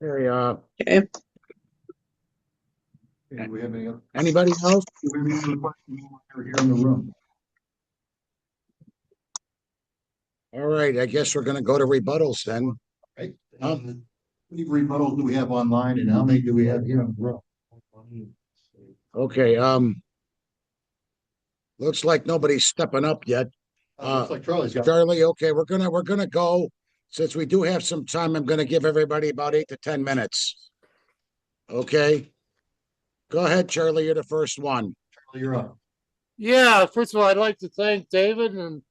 Okay, Okay. Do we have any other? anybody else? Do we have any other questions here in the room? All right, I guess we're gonna go to rebuttals then. Right. How many rebuttals do we have online, and how many do we have here in the room? Okay, looks like nobody's stepping up yet. Looks like Charlie's got. Charlie, okay, we're gonna go. Since we do have some time, I'm gonna give everybody about 8 to 10 minutes. Okay. Go ahead, Charlie, you're the first one. Charlie, you're up. Yeah, first of all, I'd like to thank David and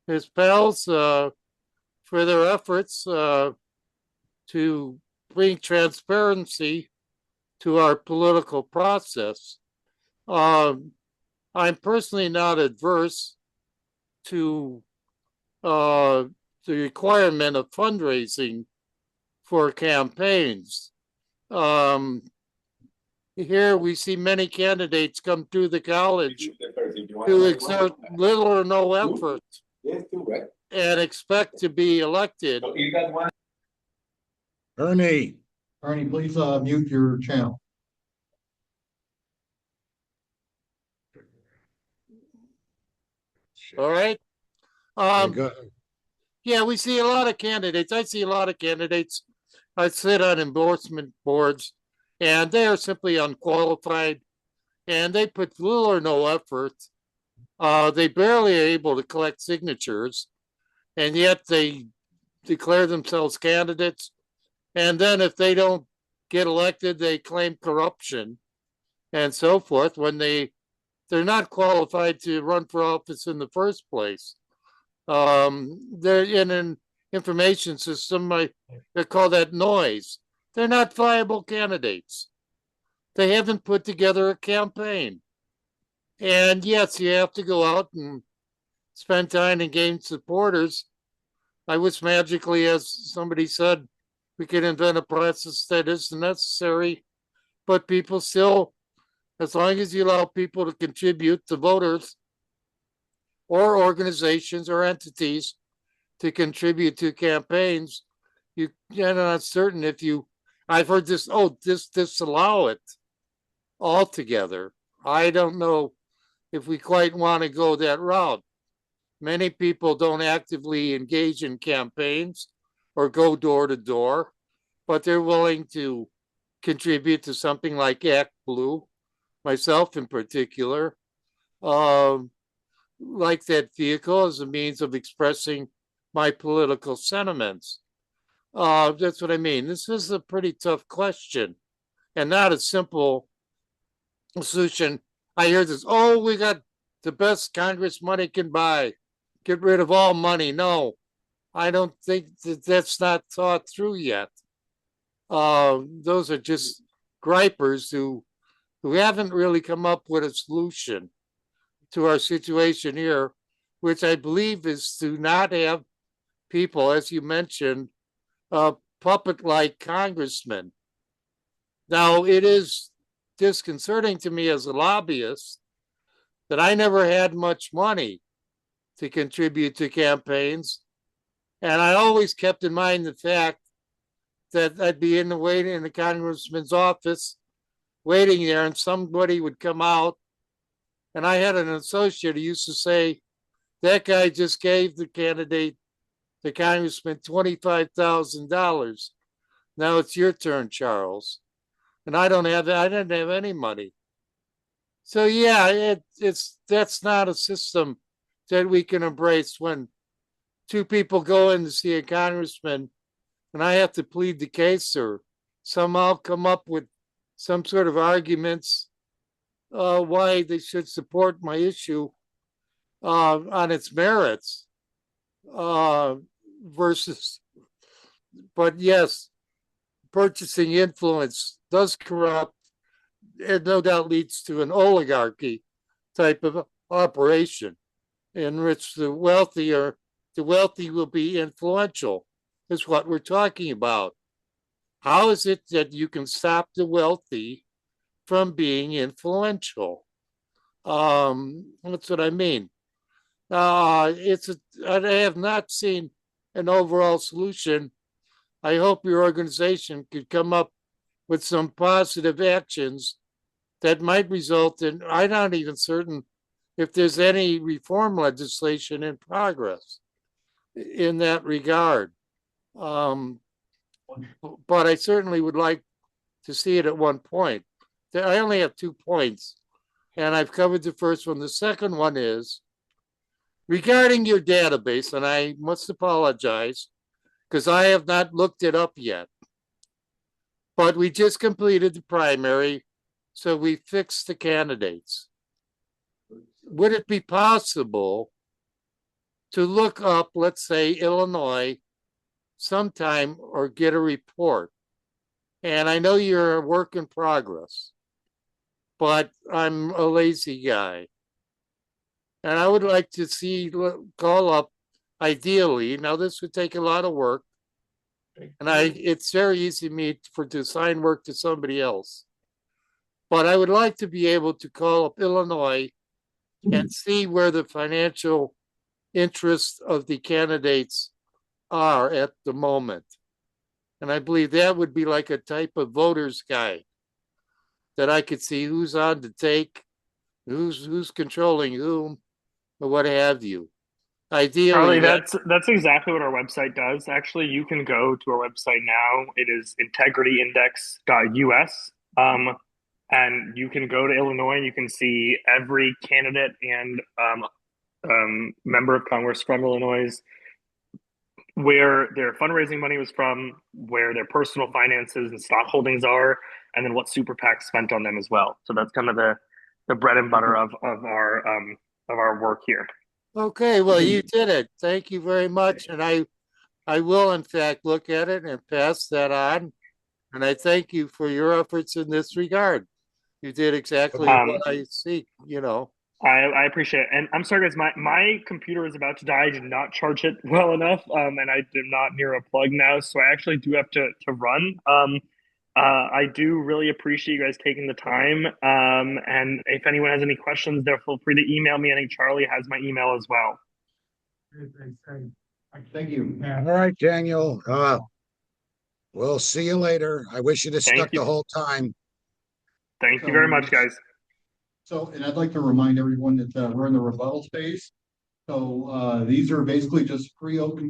his pals for their efforts to bring transparency to our political process. I'm personally not adverse to the requirement of fundraising for campaigns. Here we see many candidates come through the college who exert little or no effort and expect to be elected. Ernie. Ernie, please mute your channel. All right. Go Yeah, we see a lot of candidates. I see a lot of candidates. I sit on endorsement boards, and they are simply unqualified, and they put little or no effort. They barely are able to collect signatures, and yet they declare themselves candidates. And then if they don't get elected, they claim corruption and so forth when they're not qualified to run for office in the first place. They're in an information system. They call that noise. They're not viable candidates. They haven't put together a campaign. And yes, you have to go out and spend time and gain supporters. I wish magically, as somebody said, we could invent a process that isn't necessary, but people still, as long as you allow people to contribute to voters or organizations or entities to contribute to campaigns, you're not certain if I've heard this, disallow it altogether. I don't know if we quite want to go that route. Many people don't actively engage in campaigns or go door to door, but they're willing to contribute to something like Act Blue, myself in particular, like that vehicle as a means of expressing my political sentiments. That's what I mean. This is a pretty tough question and not a simple solution. I hear this, we got the best Congress money can buy. Get rid of all money. No, I don't think that's not thought through yet. Those are just gripers who haven't really come up with a solution to our situation here, which I believe is to not have people, as you mentioned, puppet-like congressmen. Now, it is disconcerting to me as a lobbyist that I never had much money to contribute to campaigns. And I always kept in mind the fact that I'd be in the congressman's office waiting there, and somebody would come out. And I had an associate who used to say, that guy just gave the congressman $25,000. Now it's your turn, Charles. And I didn't have any money. So yeah, that's not a system that we can embrace when two people go in to see a congressman and I have to plead the case or somehow come up with some sort of arguments why they should support my issue on its merits versus, but yes, purchasing influence does corrupt and no doubt leads to an oligarchy type of operation in which the wealthy will be influential, is what we're talking about. How is it that you can stop the wealthy from being influential? That's what I mean. I have not seen an overall solution. I hope your organization could come up with some positive actions that might result in, I'm not even certain if there's any reform legislation in progress in that regard. But I certainly would like to see it at one point. I only have 2 points, and I've covered the first one. The second one is regarding your database, and I must apologize because I have not looked it up yet. But we just completed the primary, so we fixed the candidates. Would it be possible to look up, let's say, Illinois sometime or get a report? And I know you're a work in progress, but I'm a lazy guy. And I would like to call up, ideally, now this would take a lot of work, and it's very easy to assign work to somebody else. But I would like to be able to call up Illinois and see where the financial interests of the candidates are at the moment. And I believe that would be like a type of voter's guide that I could see who's on the take, who's controlling whom, or what have you. Ideally, Charlie, that's exactly what our website does. Actually, you can go to our website now. It is integrityindex.us. And you can go to Illinois and you can see every candidate and member of Congress from Illinois, where their fundraising money was from, where their personal finances and stock holdings are, and then what super PACs spent on them as well. So that's kind of the bread and butter of our work here. Okay, well, you did it. Thank you very much. And I will, in fact, look at it and pass that on. And I thank you for your efforts in this regard. You did exactly what I seek, I appreciate it. And I'm sorry, guys, my computer is about to die. I did not charge it well enough, and I am not near a plug now, so I actually do have to run. I do really appreciate you guys taking the time. And if anyone has any questions, they're feel free to email me. I think Charlie has my email as well. Thank you. All right, Daniel. We'll see you later. I wish you'd have stuck the whole time. Thank you very much, guys. So, and I'd like to remind everyone that we're in the rebuttal space. So these are basically just pre-open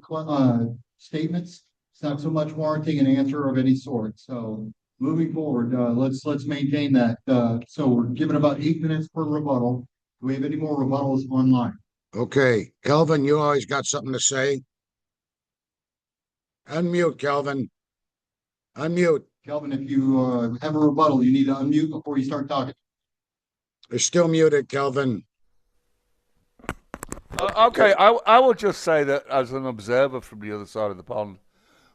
statements. It's not so much warranting an answer of any sort. So moving forward, let's maintain that. So we're given about 8 minutes per rebuttal. Do we have any more rebuttals online? Okay, Kelvin, you always got something to say. Unmute, Kelvin. Unmute. Kelvin, if you have a rebuttal, you need to unmute before you start talking. You're still muted, Kelvin. Okay, I will just say that as an observer from the other side of the pond,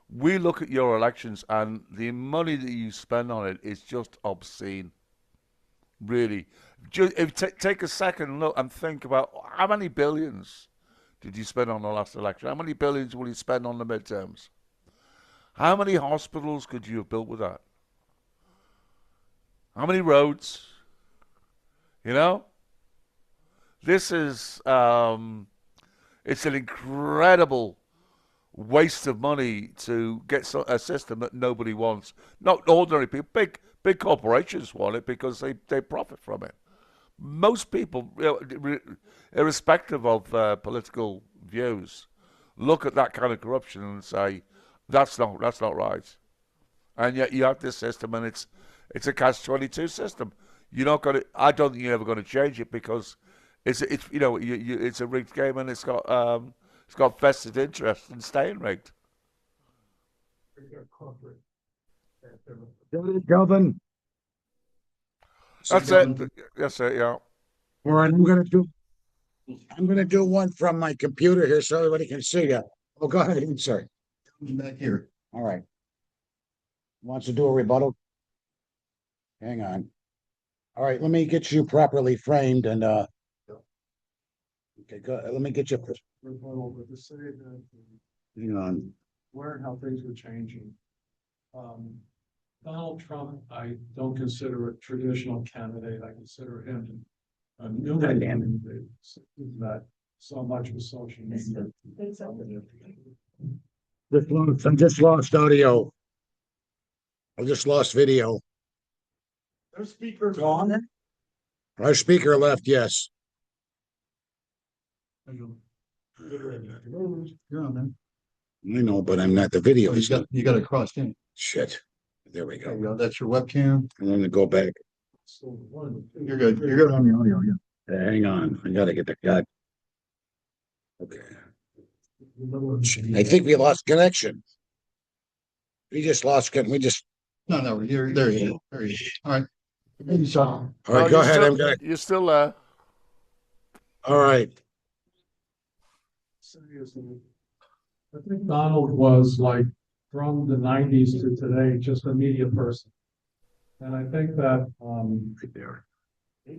we look at your elections and the money that you spend on it is just obscene. Really. Take a second look and think about how many billions did you spend on the last election? How many billions will you spend on the midterms? How many hospitals could you have built with that? How many roads? You know, this is it's an incredible waste of money to get a system that nobody wants. Not ordinary people, big corporations want it because they profit from it. Most people, irrespective of political views, look at that kind of corruption and say that's not right. And yet you have this system, and it's a catch-22 system. You're not going to. I don't think you're ever going to change it because it's it's a rigged game, and it's got vested interest in staying rigged. Kelvin. That's it. That's it. Yeah. All right, I'm gonna do one from my computer here so everybody can see you. Oh, go ahead. I'm sorry. Back here. All right. Wants to do a rebuttal? Hang on. All right, let me get you properly framed and okay, go. Let me get you. Rebuttal, but to say that Hang on. where and how things were changing. Donald Trump, I don't consider a traditional candidate. I consider him a new candidate. That so much with social media. I just lost audio. I just lost video. Their speaker gone. Our speaker left, yes. You're on there. I know, but I'm not the video. You got it crossed in. Shit. There we There you go. go. That's your webcam. I'm gonna go back. You're good. You're good on the audio. Yeah. Hang on. I gotta get the cut. Okay. I think we lost connection. We just lost. We just. No, you're there. You go. There you go. All right. Maybe so. All right, go ahead. You're still there. All right. I think Donald was like from the 90s to today, just a media person. And I think that right there. The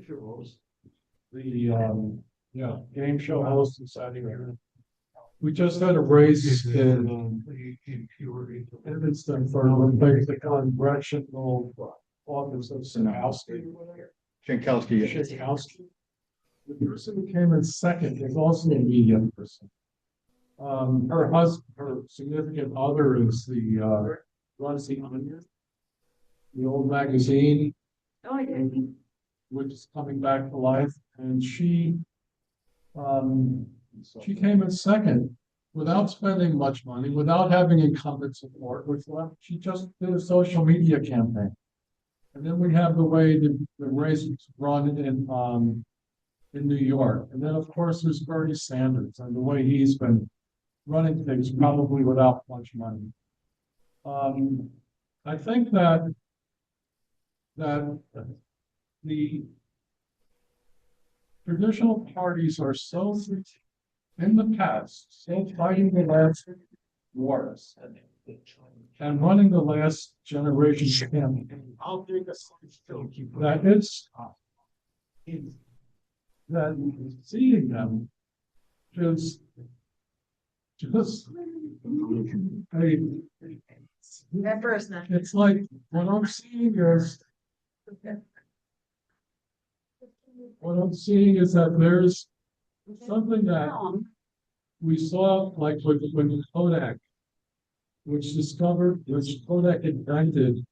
game show host and Saturday. We just had a race in Evanston for the congressional office of Sanowski. Jankowski. The person who came in second is also a media person. Her significant other is the runs the Onion, the old magazine, which is coming back to life, and she came in second without spending much money, without having incumbent support, she just did a social media campaign. And then we have the way the race was run in New York. And then, of course, there's Bernie Sanders and the way he's been running things probably without much money. I think that the traditional parties are so in the past, so fighting the last wars and running the last generation campaign. That it's that seeing them just it's like what I'm seeing is that there's something that we saw like when Kodak, which Kodak invented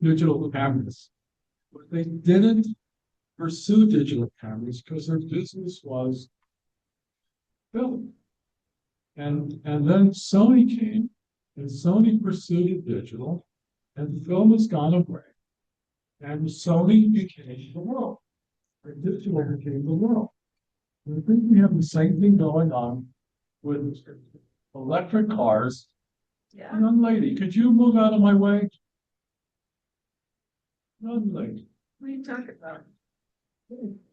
digital cameras, but they didn't pursue digital cameras because their business was film. And then Sony came, and Sony pursued digital, and film has gone away. And Sony became the world. And digital became the world. And I think we have the same thing going on with electric cars. Yeah. Young lady, could you move out of my way? Young lady. What are you talking about?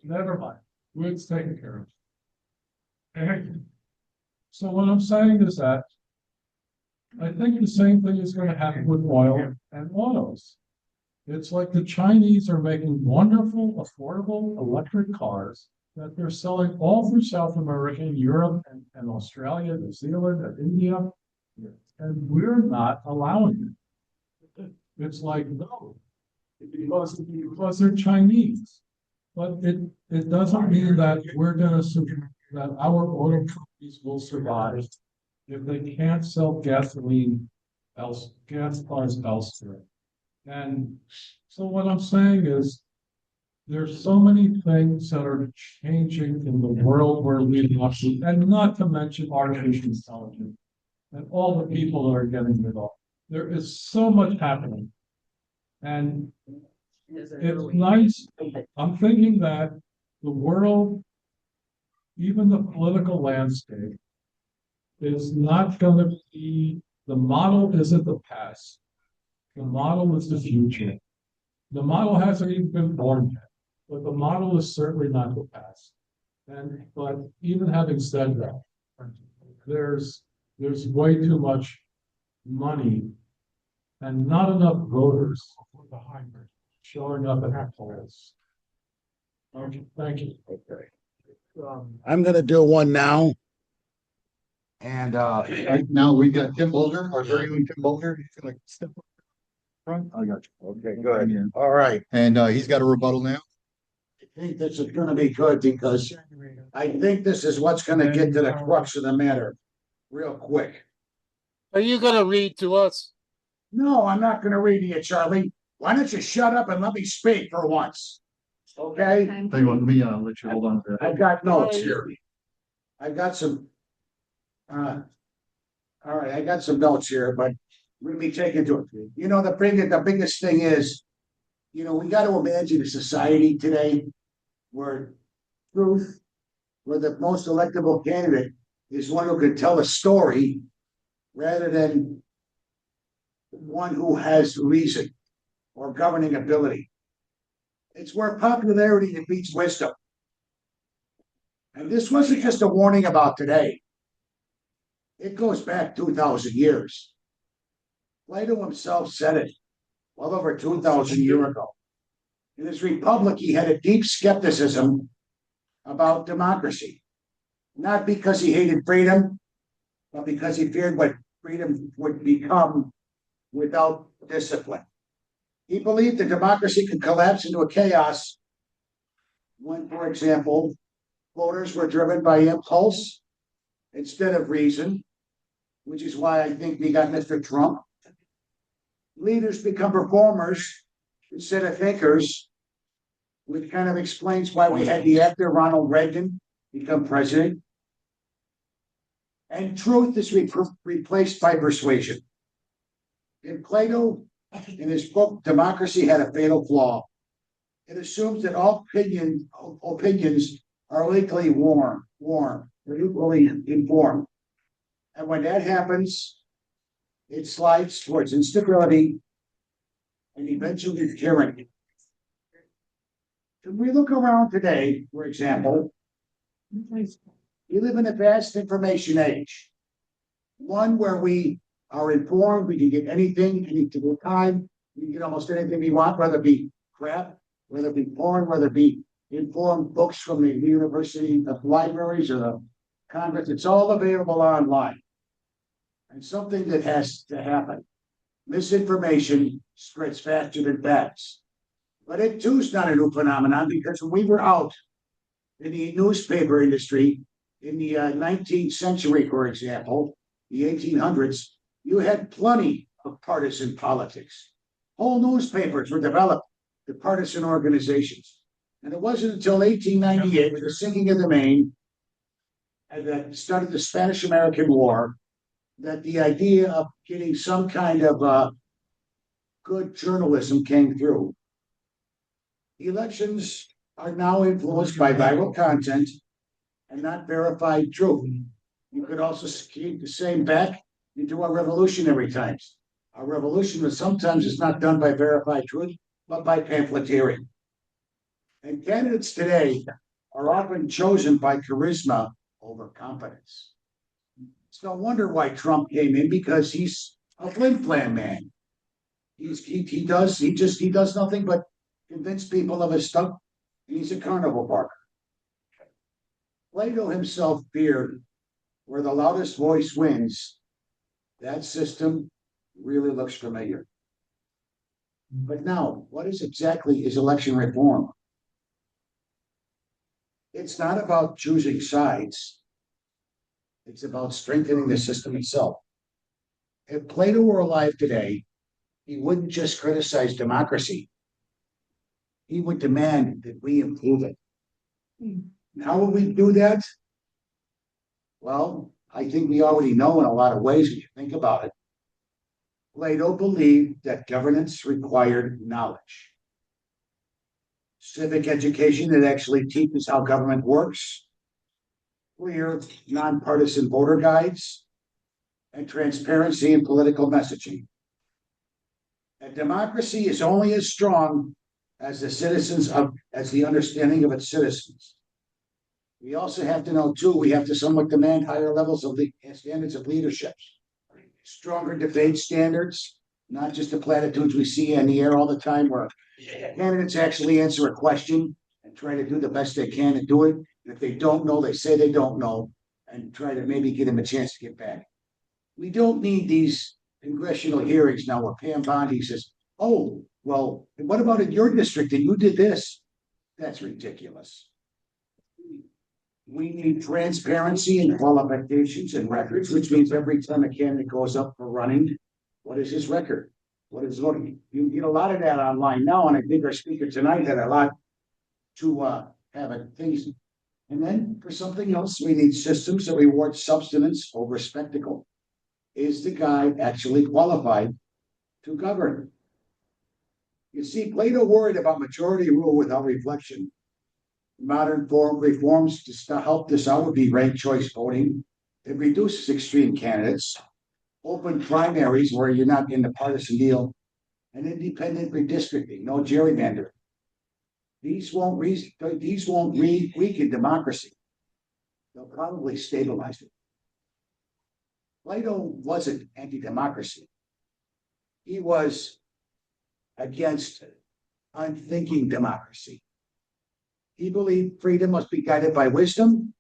Never mind. It's taken care of. And so what I'm saying is that I think the same thing is going to happen with oil and autos. It's like the Chinese are making wonderful, affordable electric cars that they're selling all through South America, Europe, and Australia, New Zealand, and India. And we're not allowing it. It's like, no, because they're Chinese. But it doesn't mean that we're gonna, that our oil companies will survive if they can't sell gasoline gas cars elsewhere. And so what I'm saying is, there's so many things that are changing in the world we're leading up to, and not to mention artificial intelligence and all the people that are getting it off. There is so much happening. And it's nice. I'm thinking that the world, even the political landscape, is not going to be, the model isn't the past. The model is the future. The model hasn't even been born yet, but the model is certainly not the past. But even having said that, there's way too much money and not enough voters showing up at polls. Okay, thank you. Okay. I'm gonna do one now. And right now we got Tim Bolger, our very own Tim Bolger. He's gonna step up front. I got you. Okay, good. All right. And he's got a rebuttal now. I think this is gonna be good because I think this is what's gonna get to the crux of the matter real quick. Are you gonna read to us? No, I'm not gonna read to you, Charlie. Why don't you shut up and let me speak for once? Okay? Tell you what, let me let you hold on to that. I've got notes here. I've got some. All right, I got some notes here, but we'll be taking to it. You know, the biggest thing is, you know, we got to imagine a society today where truth, where the most electable candidate is one who can tell a story rather than one who has reason or governing ability. It's where popularity defeats wisdom. And this wasn't just a warning about today. It goes back 2,000 years. Plato himself said it well over 2,000 years ago. In his Republic, he had a deep skepticism about democracy, not because he hated freedom, but because he feared what freedom would become without discipline. He believed that democracy could collapse into a chaos when, for example, voters were driven by impulse instead of reason, which is why I think we got Mr. Trump. Leaders become performers instead of thinkers, which kind of explains why we had the actor Ronald Reagan become president. And truth is replaced by persuasion. In Plato, in his book, Democracy Had a Fatal Flaw. It assumes that all opinions are equally equally informed. And when that happens, it slides towards instability and eventually tyranny. If we look around today, for example, we live in a vast information age, one where we are informed, we can get anything, any time, we can get almost anything we want, whether it be crap, whether it be porn, whether it be informed books from the university, the libraries, or the Congress. It's all available online. And something that has to happen. Misinformation spreads faster than facts. But it too is not a new phenomenon, because when we were out in the newspaper industry in the 19th century, for example, the 1800s, you had plenty of partisan politics. Whole newspapers were developed to partisan organizations. And it wasn't until 1898, with the sinking of the Maine, and that started the Spanish-American War, that the idea of getting some kind of good journalism came through. Elections are now influenced by viral content and not verified truth. You could also keep the same back into our revolutionary times. Our revolution sometimes is not done by verified truth, but by pamphleteering. And candidates today are often chosen by charisma over competence. It's no wonder why Trump came in, because he's a flim-flam man. He does nothing but convince people of his stuff, and he's a carnival barker. Plato himself feared where the loudest voice wins. That system really looks familiar. But now, what is exactly is election reform? It's not about choosing sides. It's about strengthening the system itself. If Plato were alive today, he wouldn't just criticize democracy. He would demand that we improve it. How would we do that? Well, I think we already know in a lot of ways when you think about it. Plato believed that governance required knowledge. Civic education that actually teaches how government works, clear, nonpartisan voter guides, and transparency in political messaging. A democracy is only as strong as the understanding of its citizens. We also have to know, too, we have to somewhat demand higher levels of standards of leadership, stronger debate standards, not just the platitudes we see in the air all the time where candidates actually answer a question and try to do the best they can to do it. And if they don't know, they say they don't know and try to maybe give them a chance to get back. We don't need these congressional hearings now where Pam Bondi says, oh, well, what about in your district and you did this? That's ridiculous. We need transparency in qualifications and records, which means every time a candidate goes up for running, what is his record? What is voting? You get a lot of that online now, and I think our speaker tonight had a lot to have things. And then for something else, we need systems that reward substance over spectacle. Is the guy actually qualified to govern? You see, Plato worried about majority rule without reflection. Modern form reforms to help this out would be ranked choice voting. It reduces extreme candidates, open primaries where you're not in the partisan deal, and independent redistricting, no gerrymandering. These won't weaken democracy. They'll probably stabilize it. Plato wasn't anti-democracy. He was against unthinking democracy. He believed freedom must be guided by wisdom,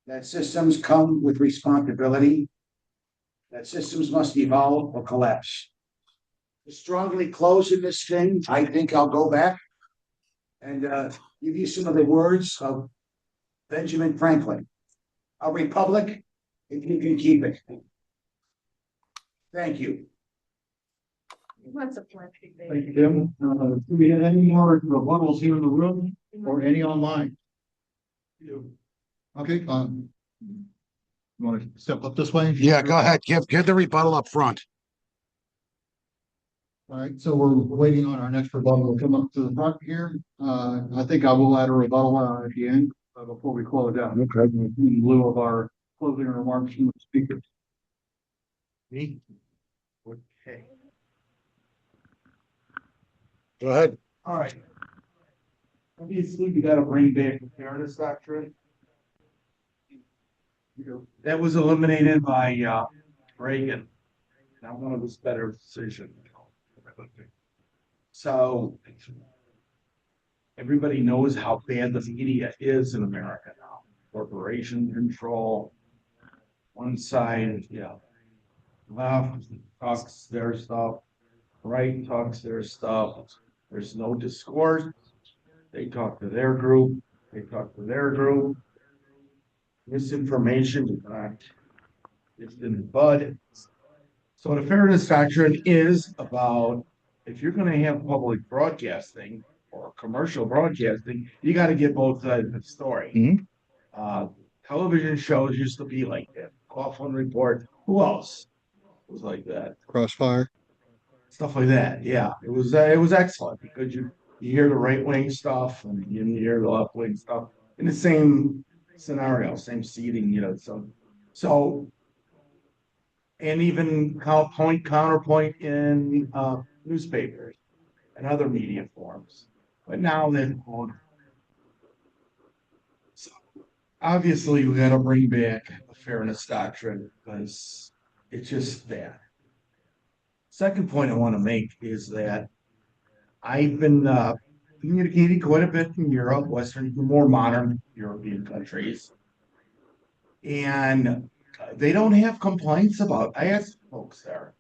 that systems come with responsibility, that systems must evolve or collapse. To strongly close in this thing, I think I'll go back and give you some of the words of Benjamin Franklin. A republic, if you can keep it. Thank you. What's a plastic bag? Thank you, Tim. Do we have any more rebuttals here in the room or any online? Okay, you want to step up this way? Yeah, go ahead. Give the rebuttal up front. All right, so we're waiting on our next rebuttal to come up to the front here. I think I will add a rebuttal at the end before we close it out. Okay. In lieu of our closing remarks from the speakers. Me? Okay. Go ahead. All right. Obviously, we got to bring back the fairness doctrine. That was eliminated by Reagan. Not one of his better decisions. So everybody knows how bad the media is in America now. Corporation control. One side, left talks their stuff, right talks their stuff. There's no discourse. They talk to their group. They talk to their group. Misinformation is not. It's in the bud. So the fairness doctrine is about if you're going to have public broadcasting or commercial broadcasting, you got to get both sides of the story. Television shows used to be like that. Coughlin Report. Who else was like that? Crossfire. Stuff like that. Yeah, it was excellent because you hear the right wing stuff and you hear the left wing stuff in the same scenario, same seating. So. And even counterpoint in newspapers and other media forms. But now then, so obviously we got to bring back the fairness doctrine because it's just that. Second point I want to make is that I've been communicating quite a bit in Europe, more modern European countries. And they don't have complaints about. I asked folks there,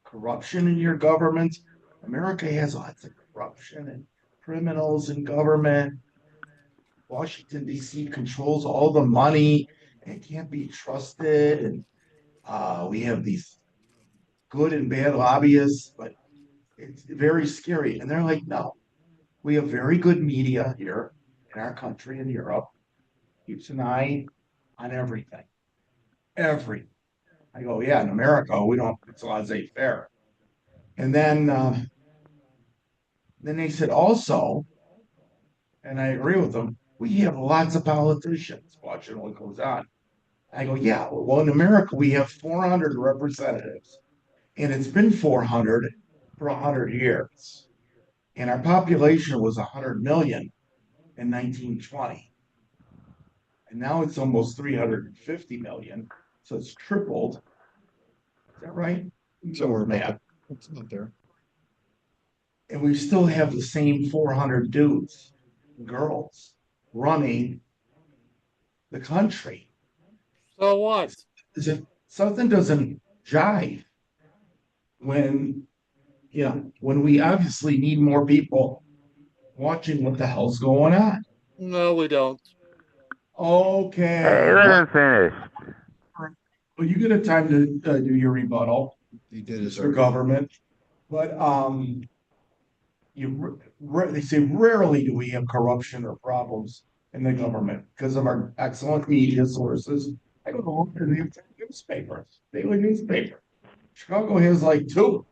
corruption in your government. America has lots of corruption and criminals in government. Washington, D.C. controls all the money and can't be trusted. And we have these good and bad lobbyists, but it's very scary. And they're like, no, we have very good media here in our country in Europe. Keeps an eye on everything. Everything. I go, yeah, in America, we don't, it's laissez-faire. And then they said also, and I agree with them, we have lots of politicians watching what goes on. I go, yeah, well, in America, we have 400 representatives, and it's been 400 for 100 years. And our population was 100 million in 1920. And now it's almost 350 million. So it's tripled. Is that right? Somewhere mad. It's not there. And we still have the same 400 dudes, girls running the country. So what? Something doesn't jive when when we obviously need more people watching what the hell's going on. No, we don't. Okay. Hey, let him finish. Well, you get a time to do your rebuttal. He did his Mr. Government, but they say rarely do we have corruption or problems in the government because of our excellent media sources. I go to look at the newspapers, daily newspaper. Chicago has like 2.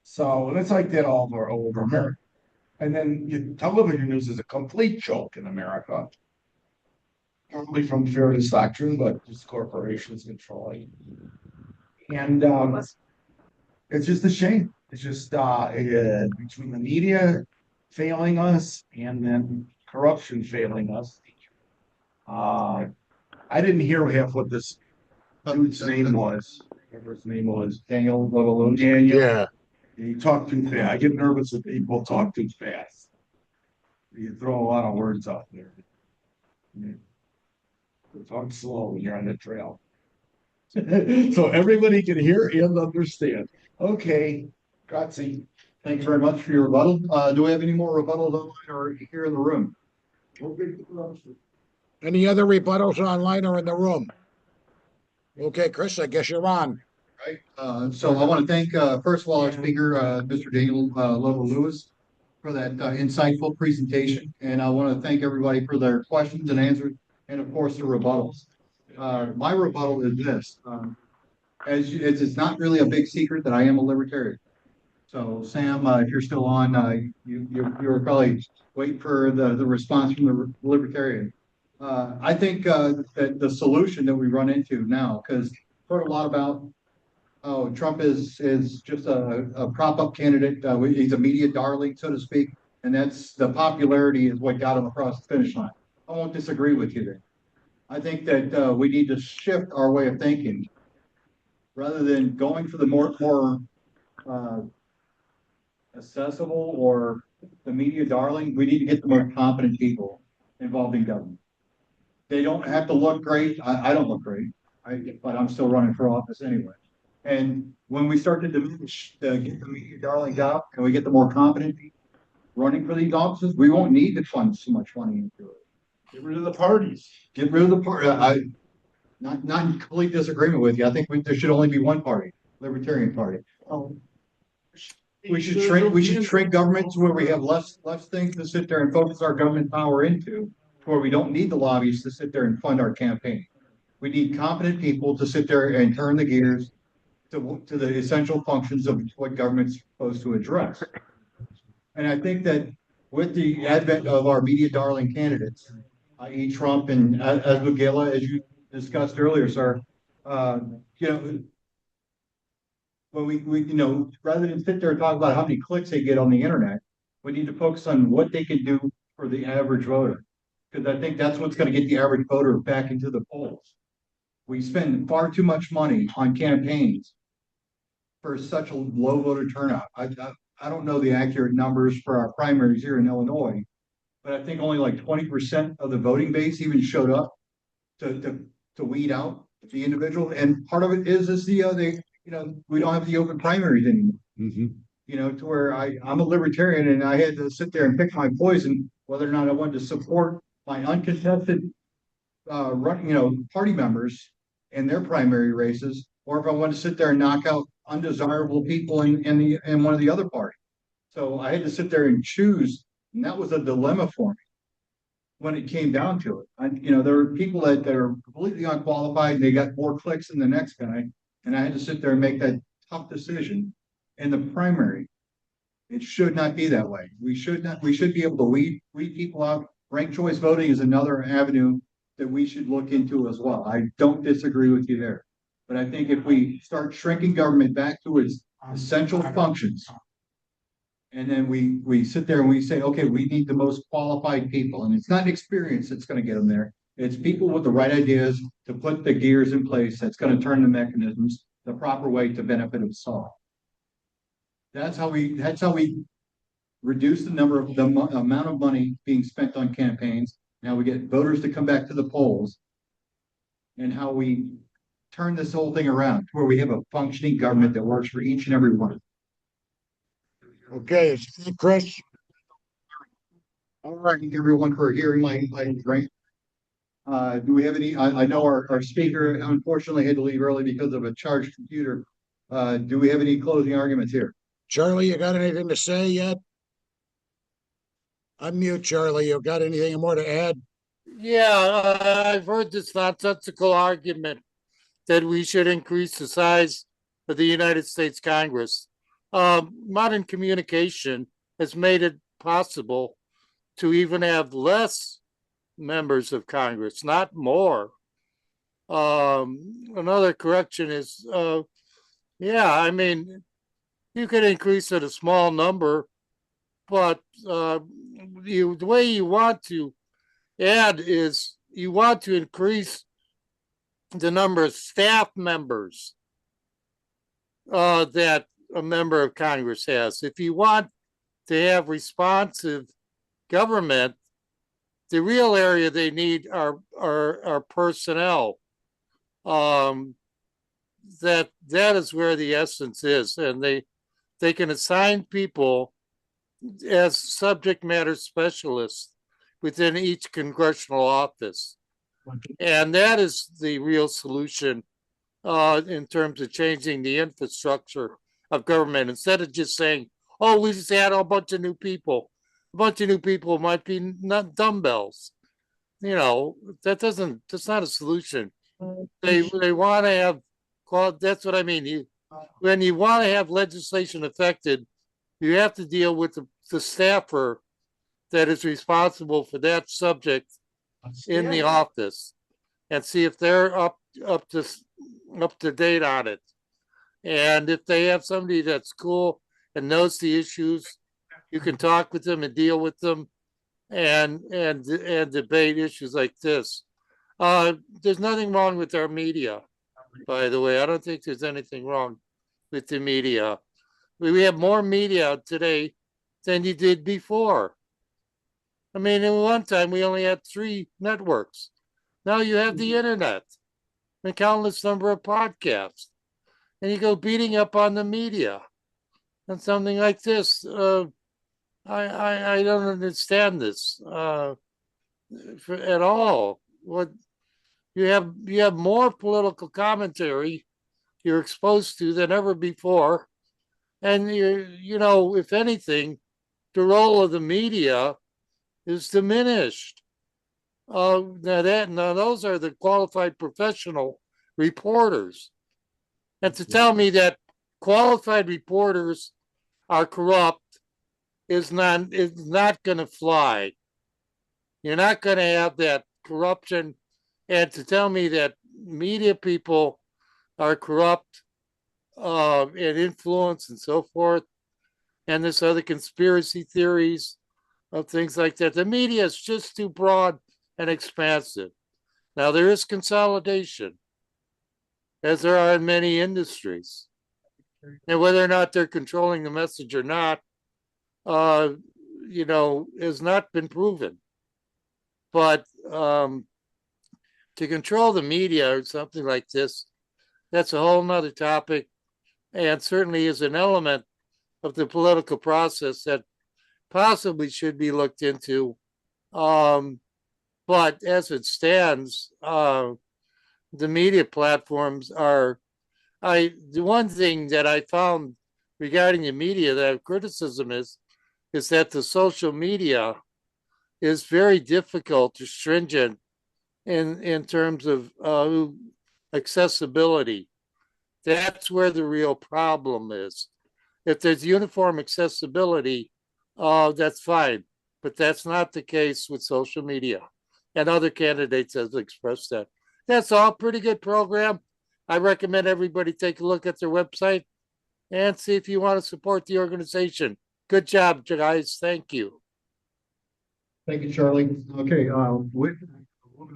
So and it's like that all over America. And then television news is a complete joke in America. Probably from fairness doctrine, but just corporations controlling. And it's just a shame. It's just between the media failing us and then corruption failing us. I didn't hear half what this dude's name was. Whatever his name was. Daniel Lobo-Lewis. Daniel. Yeah. He talked too fast. I get nervous if people talk too fast. You throw a lot of words out there. Talk slow when you're on the trail. So everybody can hear and understand. Okay, grazie. Thank you very much for your rebuttal. Do we have any more rebuttals online or here in the room? Any other rebuttals online or in the room? Okay, Chris, I guess you're on. Right. So I want to thank, first of all, our speaker, Mr. Daniel Lobo-Lewis, for that insightful presentation. And I want to thank everybody for their questions and answers, and of course, the rebuttals. My rebuttal is this. It's not really a big secret that I am a libertarian. So Sam, if you're still on, you're probably waiting for the response from the libertarian. I think that the solution that we run into now, because heard a lot about, oh, Trump is just a prop up candidate. He's a media darling, so to speak, and that's the popularity is what got him across the finish line. I won't disagree with you there. I think that we need to shift our way of thinking rather than going for the more accessible or the media darling. We need to get the more competent people involved in government. They don't have to look great. I don't look great, but I'm still running for office anyway. And when we start to diminish get the media darling out and we get the more competent people running for these offices, we won't need to fund so much money into it. Get rid of the parties. Get rid of the party. Not in complete disagreement with you. I think there should only be one party, Libertarian Party. We should shrink government to where we have less things to sit there and focus our government power into, where we don't need the lobbyists to sit there and fund our campaign. We need competent people to sit there and turn the gears to the essential functions of what government's supposed to address. And I think that with the advent of our media darling candidates, i.e. Trump and Azbogala, as you discussed earlier, sir, when we rather than sit there and talk about how many clicks they get on the internet, we need to focus on what they can do for the average voter. Because I think that's what's going to get the average voter back into the polls. We spend far too much money on campaigns for such a low voter turnout. I don't know the accurate numbers for our primaries here in Illinois, but I think only like 20% of the voting base even showed up to weed out the individual. And part of it is the we don't have the open primaries anymore. Mm-hmm. To where I'm a libertarian and I had to sit there and pick my poison, whether or not I wanted to support my uncontested, party members in their primary races, or if I wanted to sit there and knock out undesirable people in one of the other parties. So I had to sit there and choose, and that was a dilemma for me when it came down to it. There were people that are completely unqualified, and they got more clicks than the next guy, and I had to sit there and make that tough decision in the primary. It should not be that way. We should be able to weed people out. Ranked choice voting is another avenue that we should look into as well. I don't disagree with you there. But I think if we start shrinking government back to its essential functions, and then we sit there and we say, okay, we need the most qualified people, and it's not experience that's going to get them there. It's people with the right ideas to put the gears in place that's going to turn the mechanisms the proper way to benefit us all. That's how we reduce the amount of money being spent on campaigns. Now we get voters to come back to the polls, and how we turn this whole thing around to where we have a functioning government that works for each and every one. Okay, Chris. All right, thank you everyone for hearing my rant. Do we have any? I know our speaker unfortunately had to leave early because of a charged computer. Do we have any closing arguments here? Charlie, you got anything to say yet? Unmute, Charlie. You got anything more to add? Yeah, I've heard this nonsensical argument that we should increase the size of the United States Congress. Modern communication has made it possible to even have less members of Congress, not more. Another correction is, you could increase it a small number, but the way you want to add is you want to increase the number of staff members that a member of Congress has. If you want to have responsive government, the real area they need are personnel. That is where the essence is, and they can assign people as subject matter specialists within each congressional office. And that is the real solution in terms of changing the infrastructure of government. Instead of just saying, oh, we just add a bunch of new people. A bunch of new people might be not dumbbells. That's not a solution. They want to have, that's what I mean. When you want to have legislation affected, you have to deal with the staffer that is responsible for that subject in the office, and see if they're up to date on it. And if they have somebody that's cool and knows the issues, you can talk with them and deal with them and debate issues like this. There's nothing wrong with our media, by the way. I don't think there's anything wrong with the media. We have more media today than you did before. I mean, at one time we only had 3 networks. Now you have the internet, a countless number of podcasts, and you go beating up on the media and something like this. I don't understand this at all. What you have more political commentary you're exposed to than ever before, and if anything, the role of the media is diminished. Now those are the qualified professional reporters, and to tell me that qualified reporters are corrupt is not going to fly. You're not going to have that corruption, and to tell me that media people are corrupt and influence and so forth, and this other conspiracy theories of things like that. The media is just too broad and expansive. Now there is consolidation, as there are in many industries, and whether or not they're controlling the message or not, has not been proven. But to control the media or something like this, that's a whole nother topic. and certainly is an element of the political process that possibly should be looked into. But as it stands, the media platforms are, the one thing that I found regarding the media that criticism is that the social media is very difficult or stringent in terms of accessibility. That's where the real problem is. If there's uniform accessibility, that's fine, but that's not the case with social media. And other candidates have expressed that. That's all. Pretty good program. I recommend everybody take a look at their website and see if you want to support the organization. Good job, guys. Thank you. Thank you, Charlie. Okay, we're going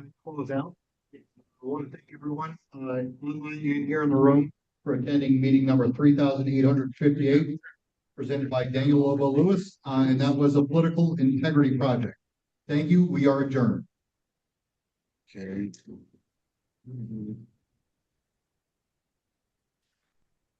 to close out. I want to thank everyone, online and here in the room for attending meeting number 3,858, presented by Daniel Lobo-Lewis, and that was a political integrity project. Thank you. We are adjourned. Okay.